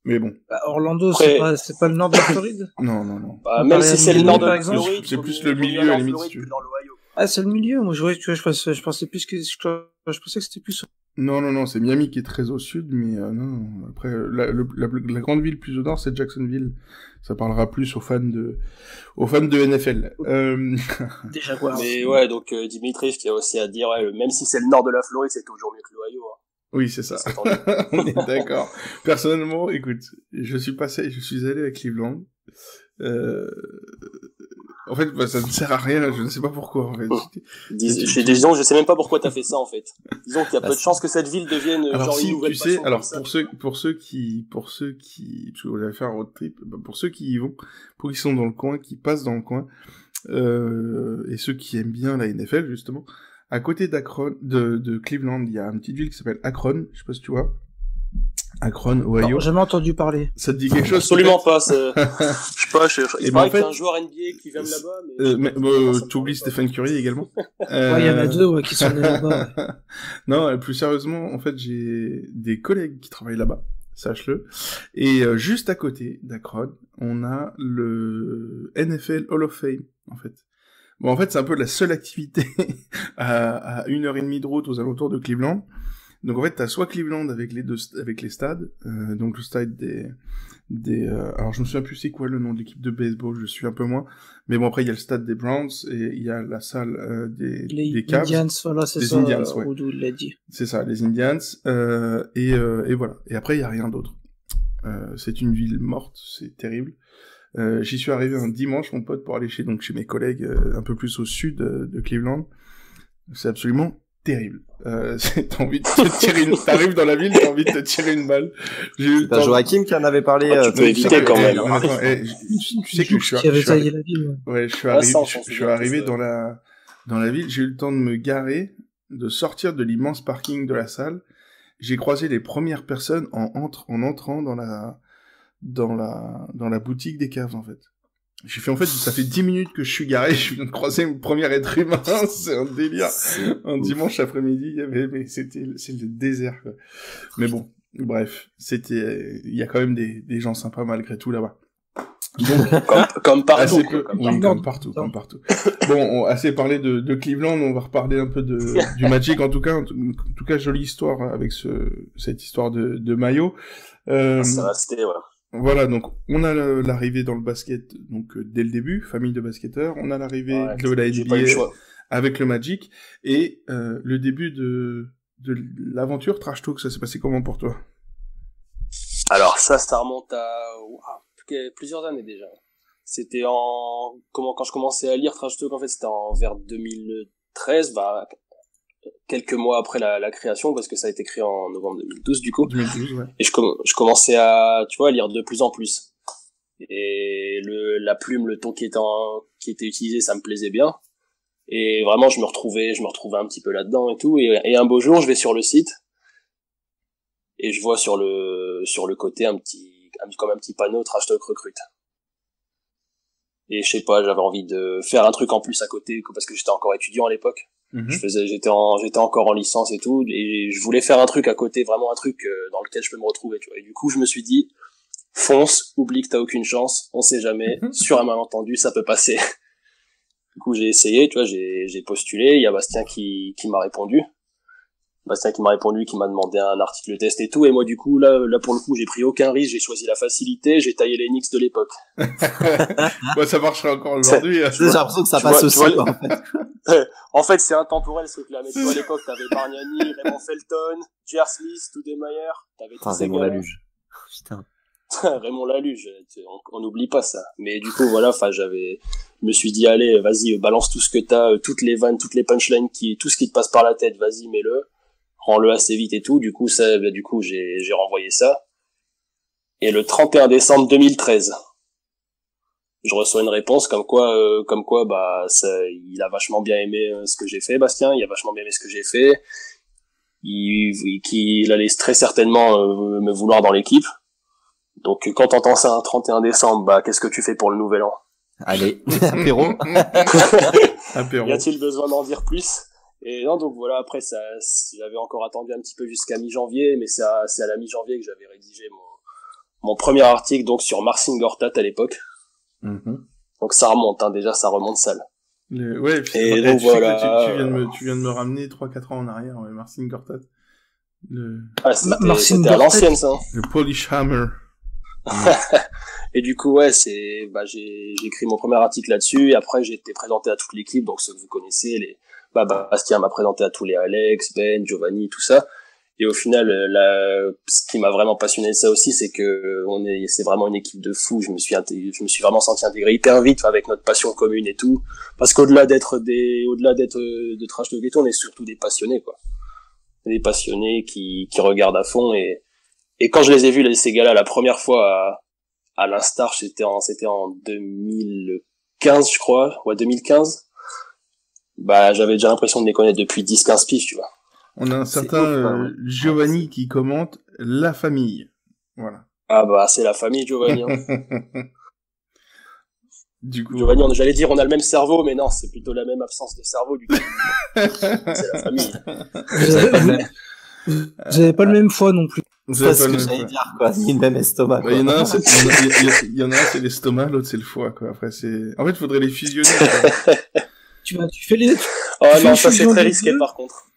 mais bon. Orlando, c'est pas le nord de la Floride? Non. Même si c'est le nord de la Floride, c'est plus le milieu, à la limite, si tu veux. Dans l'Ohio. Ah, c'est le milieu. Moi, je pensais plus que, je pensais que c'était plus. Non, c'est Miami qui est très au sud, mais non. Après, la grande ville plus au nord, c'est Jacksonville. Ça parlera plus aux fans de NFL. Des Jaguars. Mais ouais, donc Dimitri, ce qu'il y a aussi à dire, ouais, même si c'est le nord de la Floride, c'est toujours mieux que l'Ohio. Hein. Oui, c'est ça. On est d'accord. Personnellement, écoute, je suis allé à Cleveland. En fait, ça ne sert à rien, je ne sais pas pourquoi, en fait. Disons, je sais même pas pourquoi t'as fait ça, en fait. Disons qu'il y a peu de chances que cette ville devienne une nouvelle passion. Alors, pour ceux qui, parce que vous allez faire un road trip, pour ceux qui y vont, pour qui sont dans le coin, qui passent dans le coin, et ceux qui aiment bien la NFL, justement, à côté de Cleveland, il y a une petite ville qui s'appelle Akron, je sais pas si tu vois. Akron, Ohio. J'ai jamais entendu parler. Ça te dit quelque chose? Absolument pas. Je sais pas. Il paraît qu'il y a un joueur NBA qui vient de là-bas. Mais tu oublies Stephen Curry également. Ouais, il y en a deux qui sont nés là-bas. Ouais. Non, plus sérieusement, en fait, j'ai des collègues qui travaillent là-bas, sache-le. Et juste à côté d'Akron, on a le NFL Hall of Fame, en fait. Bon, en fait, c'est un peu la seule activité à 1h30 de route aux alentours de Cleveland. Donc en fait, t'as soit Cleveland avec les stades, donc le stade alors je me souviens plus c'est quoi le nom de l'équipe de baseball, je suis un peu moins, mais bon après il y a le stade des Browns et il y a la salle des Cavs, Indians, voilà, c'est les ça, Indians, ouais. Oudou l'a dit. C'est ça, les Indians, et voilà. Et après il y a rien d'autre. C'est une ville morte, c'est terrible. J'y suis arrivé un dimanche, mon pote, pour aller chez mes collègues un peu plus au sud de Cleveland. C'est absolument terrible. T'as envie de te tirer t'arrives dans la ville, t'as envie de te tirer une balle. T'as Joachim qui en avait parlé. Tu peux éviter quand même. Tu sais que je suis arrivé dans la ville, j'ai eu le temps de me garer, de sortir de l'immense parking de la salle. J'ai croisé les premières personnes en entrant dans la boutique des Cavs, en fait. J'ai fait, en fait, ça fait 10 minutes que je suis garé, je viens de croiser mon premier être humain, c'est un délire. Un dimanche après-midi, c'est le désert, quoi. Mais bon, bref, il y a quand même des gens sympas malgré tout là-bas. Comme partout. Comme partout. Bon, assez parlé de Cleveland, on va reparler un peu du Magic, en tout cas, jolie histoire avec cette histoire de maillot. Ça va, c'était, ouais. Voilà, donc on a l'arrivée dans le basket donc dès le début, famille de basketteurs, on a l'arrivée de la NBA avec le Magic et le début de l'aventure Trash Talk, ça s'est passé comment pour toi? Alors ça remonte à plusieurs années déjà. C'était quand je commençais à lire Trash Talk, en fait c'était vers 2013, quelques mois après la création, parce que ça a été créé en novembre 2012 du coup. 2012, ouais. Et je commençais à lire de plus en plus. Et la plume, le ton qui était utilisé, ça me plaisait bien. Et vraiment, je me retrouvais un petit peu là-dedans et tout. Et un beau jour, je vais sur le site et je vois sur le côté comme un petit panneau Trash Talk recrute. Et je sais pas, j'avais envie de faire un truc en plus à côté, parce que j'étais encore étudiant à l'époque. J'étais encore en licence et tout, et je voulais faire un truc à côté, vraiment un truc dans lequel je peux me retrouver, tu vois. Et du coup, je me suis dit, fonce, oublie que t'as aucune chance, on sait jamais, sur un malentendu, ça peut passer. Du coup, j'ai essayé, tu vois, j'ai postulé, il y a Bastien qui m'a répondu. Qui m'a demandé un article test et tout, et moi du coup là pour le coup j'ai pris aucun risque, j'ai choisi la facilité, j'ai taillé les Knicks de l'époque. Ouais, ça marcherait encore aujourd'hui. J'ai l'impression que ça passe aussi. En fait c'est intemporel ce truc-là, mais tu vois à l'époque t'avais Bargnani, Raymond Felton, J.R. Smith, Stoudemire, t'avais tous ces Raymond gars. Laluge. Putain. Raymond Laluge, on n'oublie pas ça. Mais du coup voilà, je me suis dit allez, vas-y, balance tout ce que t'as, toutes les vannes, toutes les punchlines, tout ce qui te passe par la tête, vas-y, mets-le. Rends-le assez vite et tout. Du coup, j'ai renvoyé ça. Et le 31 décembre 2013, je reçois une réponse comme quoi, il a vachement bien aimé ce que j'ai fait, Bastien. Il a vachement bien aimé ce que j'ai fait. Qu'il allait très certainement me vouloir dans l'équipe. Donc, quand t'entends ça un 31 décembre, qu'est-ce que tu fais pour le nouvel an? Allez, apéro. Apéro. Y a-t-il besoin d'en dire plus? Et non, donc voilà, après ça, j'avais encore attendu un petit peu jusqu'à mi-janvier, mais c'est à la mi-janvier que j'avais rédigé mon premier article, donc sur Marcin Gortat à l'époque. Donc ça remonte, déjà ça remonte sale. Ouais, puis, et donc voilà. Tu viens de me ramener 3-4 ans en arrière, ouais, Marcin Gortat. C'était à l'ancienne, ça. Le Polish Hammer. Et du coup, ouais, j'ai écrit mon premier article là-dessus, et après j'ai été présenté à toute l'équipe, donc ceux que vous connaissez, Bastien m'a présenté à tous les Alex, Ben, Giovanni, tout ça. Et au final, ce qui m'a vraiment passionné de ça aussi, c'est que c'est vraiment une équipe de fous. Je me suis vraiment senti intégré hyper vite avec notre passion commune et tout. Parce qu'au-delà d'être de Trash Talk et tout, on est surtout des passionnés, quoi. Des passionnés qui regardent à fond et quand je les ai vus, ces gars-là, la première fois à l'Instar, c'était en 2015, je crois. Ouais, 2015. J'avais déjà l'impression de les connaître depuis 10-15 piges, tu vois. On a un certain Giovanni qui commente la famille. Voilà. C'est la famille, Giovanni. Du coup, Giovanni, j'allais dire on a le même cerveau, mais non, c'est plutôt la même absence de cerveau, du coup. C'est la famille. Vous avez pas le même foie non plus. C'est ce que j'allais dire, quoi. Ni le même estomac, quoi. Il y en a un, c'est l'estomac, l'autre c'est le foie, quoi. Après, en fait, il faudrait les fusionner, quoi. Tu fais les... non, ça c'est très risqué, par contre.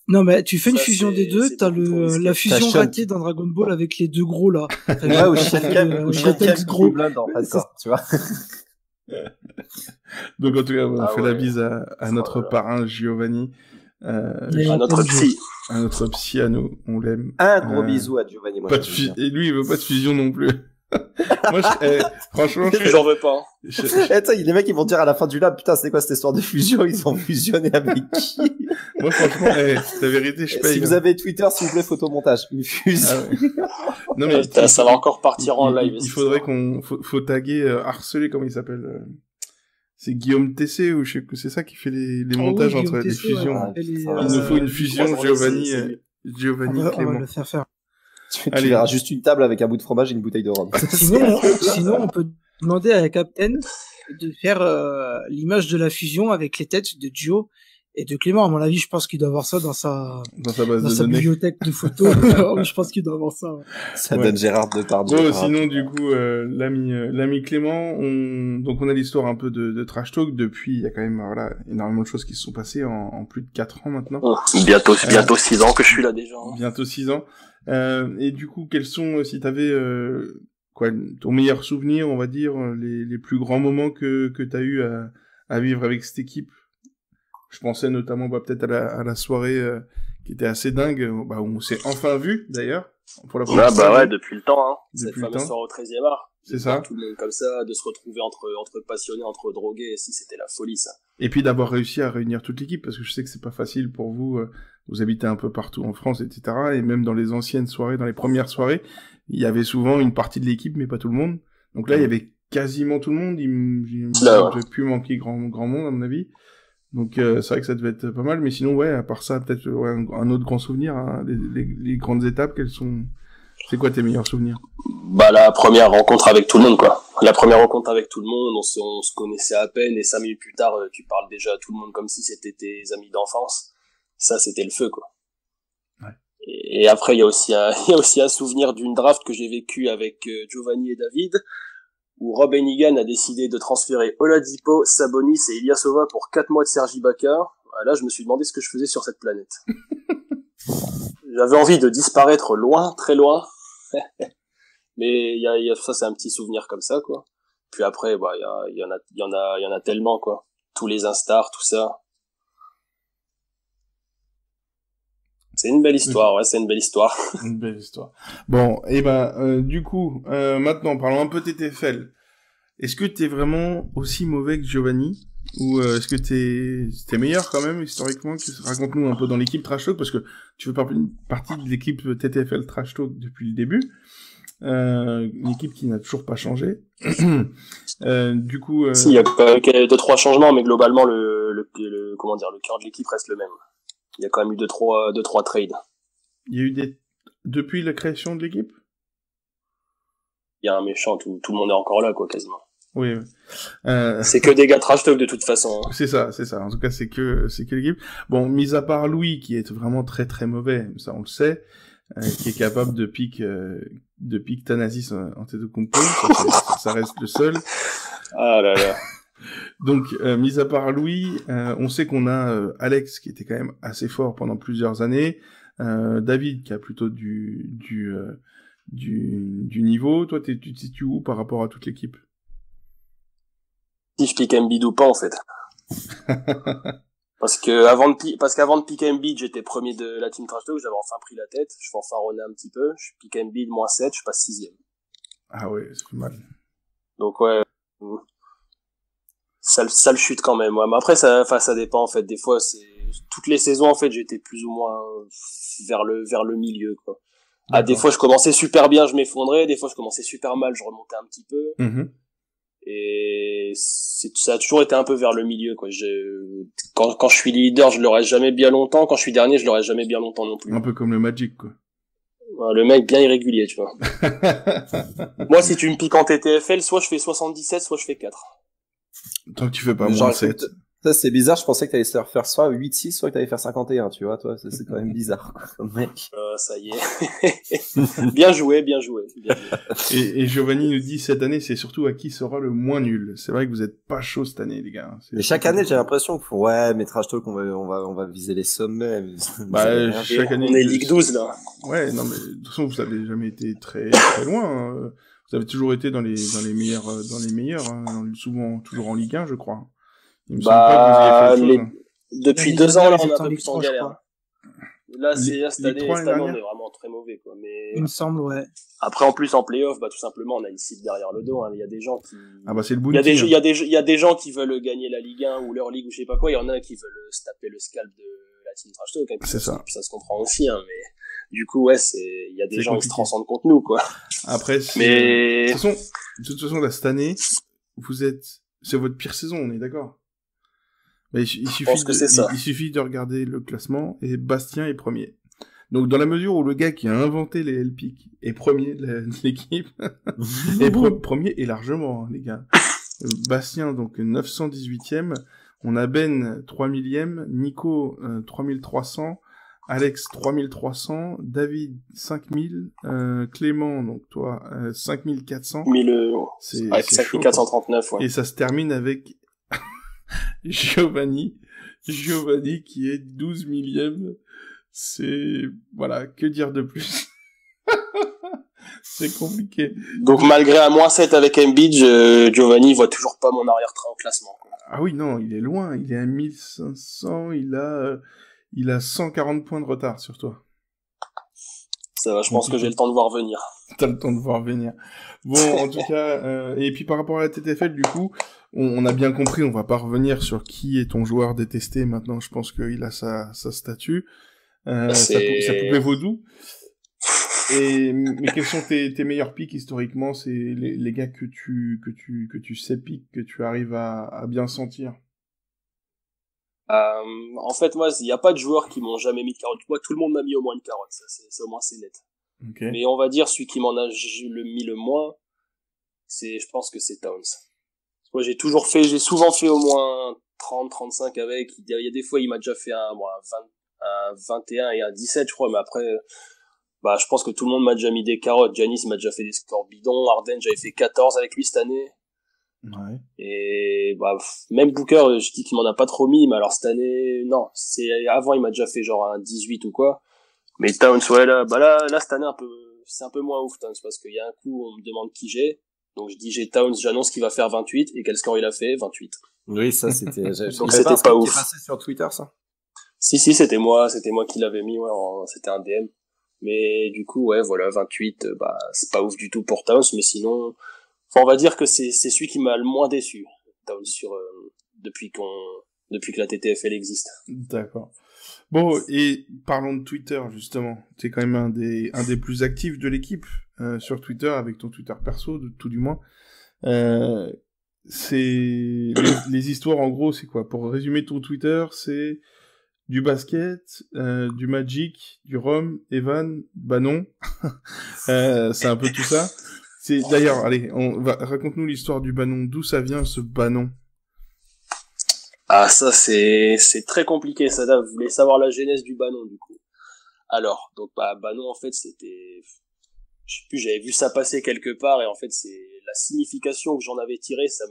Non, mais tu fais une Ça, fusion c'est- des deux, c'est t'as beaucoup trop risqué. la fusion T'as Sean ratée dans Dragon Ball avec les deux gros, là. Ouais, ou Shenken, Gotenks gros. Blood, en fait, quoi, tu vois. Donc en tout cas, on Ah fait ouais. la bise à notre Oh là là. parrain Giovanni, Et À notre Tenjo. psy. à notre psy à nous, on l'aime. Un gros Euh, bisou à Giovanni, moi. Pas de je veux dire. et lui, il veut pas de fusion non plus. Moi, franchement, J'en veux pas. Hein. Attends, les mecs, ils vont dire à la fin du lab, putain, c'est quoi cette histoire de fusion? Ils ont fusionné avec qui? moi, franchement, la vérité, je paye. Si vous avez Twitter, s'il vous plaît, photomontage. Une fusion. Ah ouais. Non mais Putain, ça va encore partir en live. Il cette faudrait histoire. faut taguer harceler, comment il s'appelle c'est Guillaume Tessé ou je sais que c'est ça qui fait les montages oui, entre Guillaume les Tessé, fusions. ouais. Et les, Il Il nous faut une fusion franchement, Giovanni c'est- Giovanni on va Clément. le faire faire. Tu Allez. verras juste une table avec un bout de fromage et une bouteille de rhum. Sinon, on peut demander à Captain de faire l'image de la fusion avec les têtes de Gio et de Clément. À mon avis, je pense qu'il doit avoir ça dans sa Dans sa base de données. bibliothèque de photos. Je pense qu'il doit avoir ça. Ouais. Ça Ouais. donne Gérard Depardieu. Bon, sinon, du coup, l'ami Clément, donc on a l'histoire un peu de Trash Talk depuis, il y a quand même, voilà, énormément de choses qui se sont passées en plus de 4 ans maintenant. Bientôt 6 ans que je suis là déjà. Hein. Bientôt 6 ans. Et du coup, quels sont, si t'avais, quoi, ton meilleur souvenir, on va dire, les plus grands moments que t'as eu à vivre avec cette équipe? Je pensais notamment, peut-être à la soirée, qui était assez dingue, où on s'est enfin vu, d'ailleurs, pour la première Ah bah fois. ouais, depuis le temps. Hein. Cette Depuis le fameuse temps. soirée au 13e art. C'est ça. Tout le monde comme ça, de se retrouver entre passionnés, entre drogués, si c'était la folie ça. Et puis d'avoir réussi à réunir toute l'équipe, parce que je sais que c'est pas facile pour vous, vous habitez un peu partout en France, etc. Et même dans les anciennes soirées, dans les premières soirées, il y avait souvent une partie de l'équipe, mais pas tout le monde. Donc là, il y avait quasiment tout le monde, il Là, ouais. devait plus manquer grand monde, à mon avis. Donc c'est vrai que ça devait être pas mal, mais sinon, ouais, à part ça, peut-être un autre grand souvenir, hein, les grandes étapes, c'est quoi tes meilleurs souvenirs? Bah la première rencontre avec tout le monde quoi. La première rencontre avec tout le monde, on se connaissait à peine et 5 minutes plus tard tu parles déjà à tout le monde comme si c'était tes amis d'enfance. Ça c'était le feu quoi. Ouais. Et après il y a aussi un souvenir d'une draft que j'ai vécu avec Giovanni et David où Rob Hennigan a décidé de transférer Oladipo, Sabonis et Ilyasova pour 4 mois de Serge Ibaka. Là je me suis demandé ce que je faisais sur cette planète. J'avais envie de disparaître loin, très loin. Mais ça c'est un petit souvenir comme ça quoi. Puis après il y en a tellement quoi. Tous les instars, tout ça. C'est une belle histoire, ouais, c'est une belle histoire. Une belle histoire. Bon, et du coup, maintenant, parlons un peu de TTFL. Est-ce que t'es vraiment aussi mauvais que Giovanni? Ou est-ce que t'es meilleur quand même, historiquement? Raconte-nous un peu dans l'équipe Trash Talk, parce que tu fais partie de l'équipe TTFL Trash Talk depuis le début. Une équipe qui n'a toujours pas changé. Du coup... Si, il y a 2-3 changements, mais globalement, le cœur de l'équipe reste le même. Il y a quand même eu 2-3 trades. Il y a eu depuis la création de l'équipe? Il y a un méchant, tout le monde est encore là, quoi, quasiment. Oui. C'est que des gars trash talk de toute façon. Hein. C'est ça. En tout cas, c'est que l'équipe. Bon, mis à part Louis, qui est vraiment très très mauvais, ça on le sait, qui est capable de pique Thanasis Antetokounmpo, ça reste le seul. Ah là là. Donc, mis à part Louis, on sait qu'on a Alex, qui était quand même assez fort pendant plusieurs années, David, qui a plutôt du niveau. Toi, tu te situes où par rapport à toute l'équipe? Si je pique Embiid ou pas, en fait. Parce qu'avant de piquer Embiid, j'étais premier de la team trash talk, j'avais enfin pris la tête, je fanfaronnais un petit peu, je pique Embiid -7, je passe 6ème. Ah ouais, ça fait mal. Donc ouais, ça le chute quand même. Ouais. Mais après, ça dépend en fait. Des fois, toutes les saisons en fait, j'étais plus ou moins vers le milieu quoi. Ah, des fois, je commençais super bien, je m'effondrais. Des fois, je commençais super mal, je remontais un petit peu. Mm-hmm. Et ça a toujours été un peu vers le milieu quoi. Quand je suis leader, je le reste jamais bien longtemps. Quand je suis dernier, je le reste jamais bien longtemps non plus. Un peu comme le Magic quoi. Le mec bien irrégulier, tu vois. Moi, si tu me piques en TTFL, soit je fais 77, soit je fais 4. Tant que tu fais pas Genre, moins 7. Ça, c'est bizarre, je pensais que t'allais faire soit 8-6, soit que t'allais faire 51, tu vois, toi, c'est quand même bizarre, comme mec. Ça y est. Bien joué, bien joué. Bien joué. Et Giovanni nous dit, cette année, c'est surtout à qui sera le moins nul. C'est vrai que vous êtes pas chaud cette année, les gars. Mais chaque année, j'ai l'impression que, ouais, mais Trash Talk, on va viser les sommets. Bah, chaque année. On est Ligue 12, là. Ouais, non, mais, de toute façon, vous avez jamais été très, très loin, hein. Vous avez toujours été dans les meilleurs, hein, souvent, toujours en Ligue 1, je crois. Il me semble pas que vous ayez fait autre chose, hein. Depuis L'année 2 ans, là, dernière, on ils est étaient un en peu Ligue plus en 3, je galère. crois. Là, cette année, on dernière est vraiment très mauvais, quoi. Mais Il me semble, ouais. après, en plus, en play-off, bah, tout simplement, on a une cible derrière le dos, hein. Il y a des gens qui, Ah bah, c'est le il y a bounty, des, hein. il y a des gens qui veulent gagner la Ligue 1 ou leur ligue ou je sais pas quoi. Il y en a qui veulent se taper le scalp de la team Trash Talk, hein. C'est ça. Puis ça se comprend aussi, hein. Mais du coup, ouais, il y a des C'est gens qui compliqué. se transcendent contre nous, quoi. Après, Mais de toute façon, là, cette année, c'est votre pire saison, on est d'accord? Mais il suffit de regarder le classement et Bastien est premier. Donc, dans la mesure où le gars qui a inventé les LPIC est premier de l'équipe, et premier et largement, hein, les gars. Bastien, donc, 918e. On a Ben, 3000e. Nico, 3300. Alex, 3300. David, 5000. Clément, donc, toi, 5400. C'est 5439, ouais. Et ça se termine avec Giovanni qui est 12 millième. C'est, voilà, que dire de plus? C'est compliqué. Donc, malgré un -7 avec Embiid, Giovanni voit toujours pas mon arrière-train au classement, quoi. Ah oui, non, il est loin. Il est à 1500. Il a 140 points de retard sur toi. Ça va, je pense que j'ai le temps de voir venir. T'as le temps de voir venir. Bon, en tout cas, et puis par rapport à la TTFL, du coup, on a bien compris, on va pas revenir sur qui est ton joueur détesté. Maintenant, je pense qu'il a sa statue, sa poupée vaudou. Mais quels sont tes meilleurs pics historiquement? C'est les gars que tu sais pick, que tu arrives à bien sentir. En fait, moi, il y a pas de joueurs qui m'ont jamais mis de carotte. Moi, tout le monde m'a mis au moins une carotte. Ça, c'est au moins, c'est net. Okay. Mais on va dire, celui qui m'en a mis le moins, je pense que c'est Towns. Moi, j'ai souvent fait au moins 30, 35 avec. Il y a des fois, il m'a déjà fait un 21 et un 17, je crois, mais après, bah, je pense que tout le monde m'a déjà mis des carottes. Giannis m'a déjà fait des scores bidons. Harden, j'avais fait 14 avec lui cette année. Ouais. Et, bah, même Booker, je dis qu'il m'en a pas trop mis, mais alors cette année, non. Avant, il m'a déjà fait genre un 18 ou quoi. Mais Towns, ouais, là, cette année, c'est un peu moins ouf, Towns, parce qu'il y a un coup, on me demande qui j'ai. Donc, je dis j'ai Towns, j'annonce qu'il va faire 28, et quel score il a fait? 28. Oui, ça, c'était, donc c'était pas ouf. Qui est passé sur Twitter, ça? Si, c'était moi qui l'avais mis, ouais, c'était un DM. Mais, du coup, ouais, voilà, 28, bah, c'est pas ouf du tout pour Towns, mais sinon, enfin, on va dire que c'est celui qui m'a le moins déçu, Towns, depuis que la TTFL existe. D'accord. Bon, et parlons de Twitter, justement. T'es quand même un des plus actifs de l'équipe, sur Twitter, avec ton Twitter perso, tout du moins. C'est, les histoires, en gros, c'est quoi? Pour résumer ton Twitter, c'est du basket, du Magic, du Rhum, Evan, Bannon. C'est un peu tout ça. D'ailleurs, allez, raconte-nous l'histoire du Bannon. D'où ça vient, ce Bannon? Ah, ça, c'est très compliqué, ça, là. Vous voulez savoir la genèse du Bannon, du coup. Alors, donc, bah, Bannon, en fait, c'était, je sais plus, j'avais vu ça passer quelque part, et en fait, c'est la signification que j'en avais tirée, ça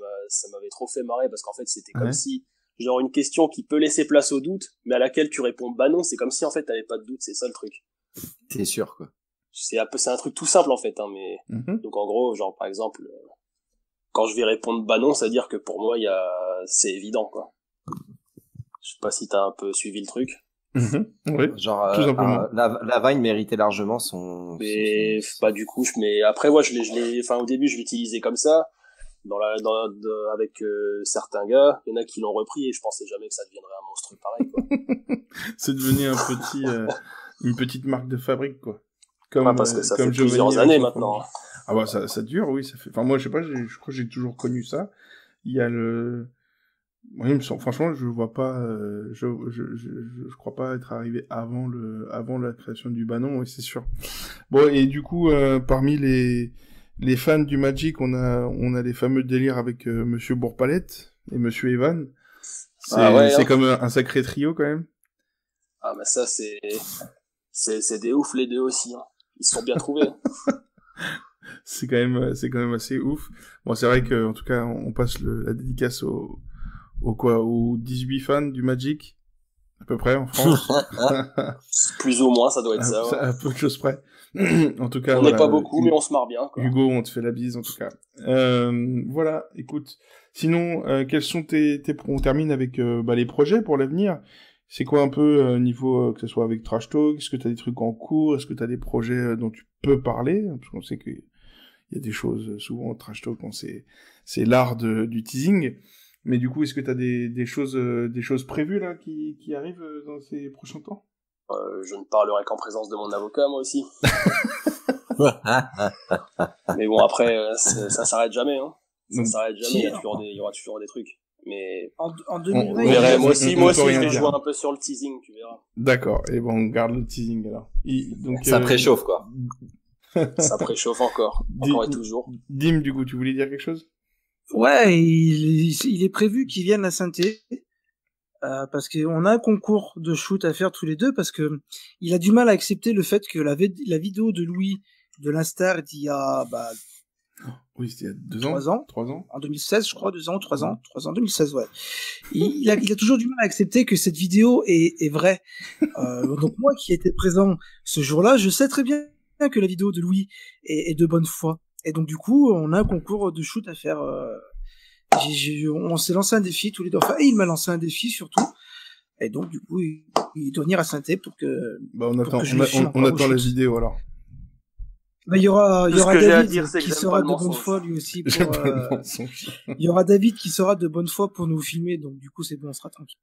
m'avait trop fait marrer, parce qu'en fait, c'était comme si, genre, une question qui peut laisser place au doute, mais à laquelle tu réponds Bannon, c'est comme si, en fait, t'avais pas de doute, c'est ça le truc. T'es sûr, quoi. C'est un truc tout simple, en fait, hein, mais, donc, en gros, genre, par exemple, quand je vais répondre Bannon, ça veut dire que pour moi, c'est évident, quoi. Je sais pas si t'as un peu suivi le truc. Oui. Genre, tout simplement. la Vine méritait largement son. Mais bah du coup, après moi, enfin au début, je l'utilisais comme ça, avec certains gars. Il y en a qui l'ont repris et je pensais jamais que ça deviendrait un monstre pareil, quoi. C'est devenu une petite marque de fabrique, quoi. Parce que ça fait plusieurs années maintenant. Ah bah ça dure, oui, ça fait. Enfin moi, je sais pas, je crois que j'ai toujours connu ça. Il y a oui, franchement, je vois pas, je crois pas être arrivé avant la création du Bannon, oui, c'est sûr. Bon, et du coup, parmi les fans du Magic, on a les fameux délires avec Monsieur Bourpalette et Monsieur Evan. C'est comme un sacré trio quand même. Ah, mais ça, c'est des ouf les deux aussi, hein. Ils se sont bien trouvés. C'est quand même assez ouf. Bon, c'est vrai que, en tout cas, on passe la dédicace aux 18 fans du Magic. À peu près, en France. Plus ou moins, ça doit être ça. Ouais. À peu de choses près. En tout cas, on n'est pas beaucoup, mais on se marre bien, quoi. Hugo, on te fait la bise, en tout cas. Voilà, écoute. Sinon, quels sont on termine avec, les projets pour l'avenir. C'est quoi un peu niveau, que ce soit avec Trash Talk, est-ce que t'as des trucs en cours, est-ce que t'as des projets dont tu peux parler? Parce qu'on sait qu'il y a des choses, souvent, Trash Talk, c'est l'art du teasing. Mais du coup, est-ce que t'as des choses prévues, là, qui arrivent dans ces prochains temps? Je ne parlerai qu'en présence de mon avocat, moi aussi. Mais bon, après, ça s'arrête jamais, hein. Ça s'arrête jamais, il y aura toujours des trucs. Mais en 2020, moi aussi, je vais jouer un peu sur le teasing, tu verras. D'accord. Et bon, on garde le teasing alors. Donc ça préchauffe quoi. Ça préchauffe encore et toujours. Dim, du coup, tu voulais dire quelque chose? Ouais, il est prévu qu'il vienne à Saint-Étienne parce qu'on a un concours de shoot à faire tous les deux parce que il a du mal à accepter le fait que la vidéo de Louis de l'Instar d'il y a oui, c'était il y a 3 ans. 3 ans. En 2016, je crois, 2 ans, 3 ans. 2016, ouais. Il a toujours du mal à accepter que cette vidéo est vraie. Donc moi, qui étais présent ce jour-là, je sais très bien que la vidéo de Louis est de bonne foi. Et donc, du coup, on a un concours de shoot à faire. On s'est lancé un défi tous les deux. Enfin, il m'a lancé un défi, surtout. Et donc, du coup, il doit venir à Saint-Étienne pour que... on attend la vidéo, alors. Il y aura David qui sera de bonne foi lui aussi pour il y aura David qui sera de bonne foi pour nous filmer, donc du coup c'est bon, on sera tranquille.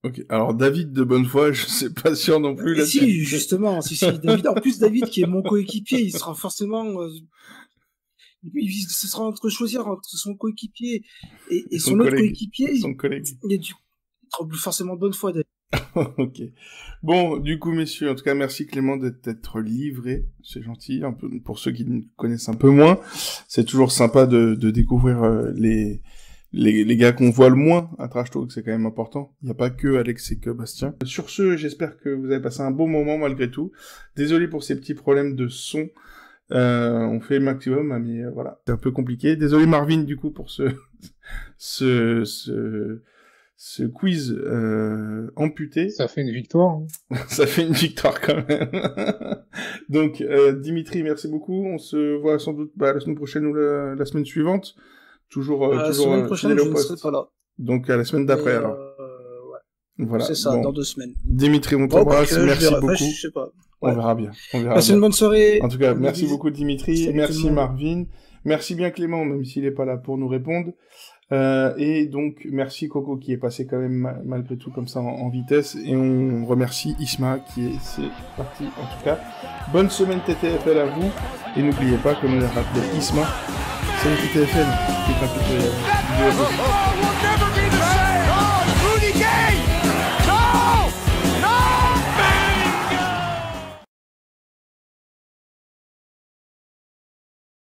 Ok, alors David de bonne foi, je sais pas sûr non plus là. Si, justement, si David, en plus David qui est mon coéquipier, il sera forcément ce sera entre choisir entre son coéquipier et son autre coéquipier, son collègue. Il sera forcément de bonne foi David. Ok. Bon, du coup, messieurs, en tout cas, merci Clément d'être livré. C'est gentil. Un peu, pour ceux qui connaissent un peu moins, c'est toujours sympa de découvrir les gars qu'on voit le moins à Trash Talk. C'est quand même important. Il n'y a pas que Alex et que Bastien. Sur ce, j'espère que vous avez passé un bon moment malgré tout. Désolé pour ces petits problèmes de son. On fait le maximum, mais voilà, c'est un peu compliqué. Désolé Marvin, du coup, pour ce quiz amputé. Ça fait une victoire. Hein. Ça fait une victoire quand même. Donc Dimitri, merci beaucoup. On se voit sans doute la semaine prochaine ou la semaine suivante. Toujours la semaine prochaine, je ne serai pas là. Donc à la semaine d'après alors. Ouais. Voilà. C'est ça, dans 2 semaines. Dimitri, on t'embrasse. Merci beaucoup. Je sais pas. Ouais. On verra bien. Passez une bonne soirée. En tout cas, merci beaucoup Dimitri. Merci Marvin. Merci bien Clément, même s'il est pas là pour nous répondre. Et donc, merci Coco qui est passé quand même malgré tout comme ça en vitesse. Et on remercie Isma c'est parti en tout cas. Bonne semaine TTFL à vous. Et n'oubliez pas, comme on l'a rappelé, Isma, c'est le TTFL qui est un peu...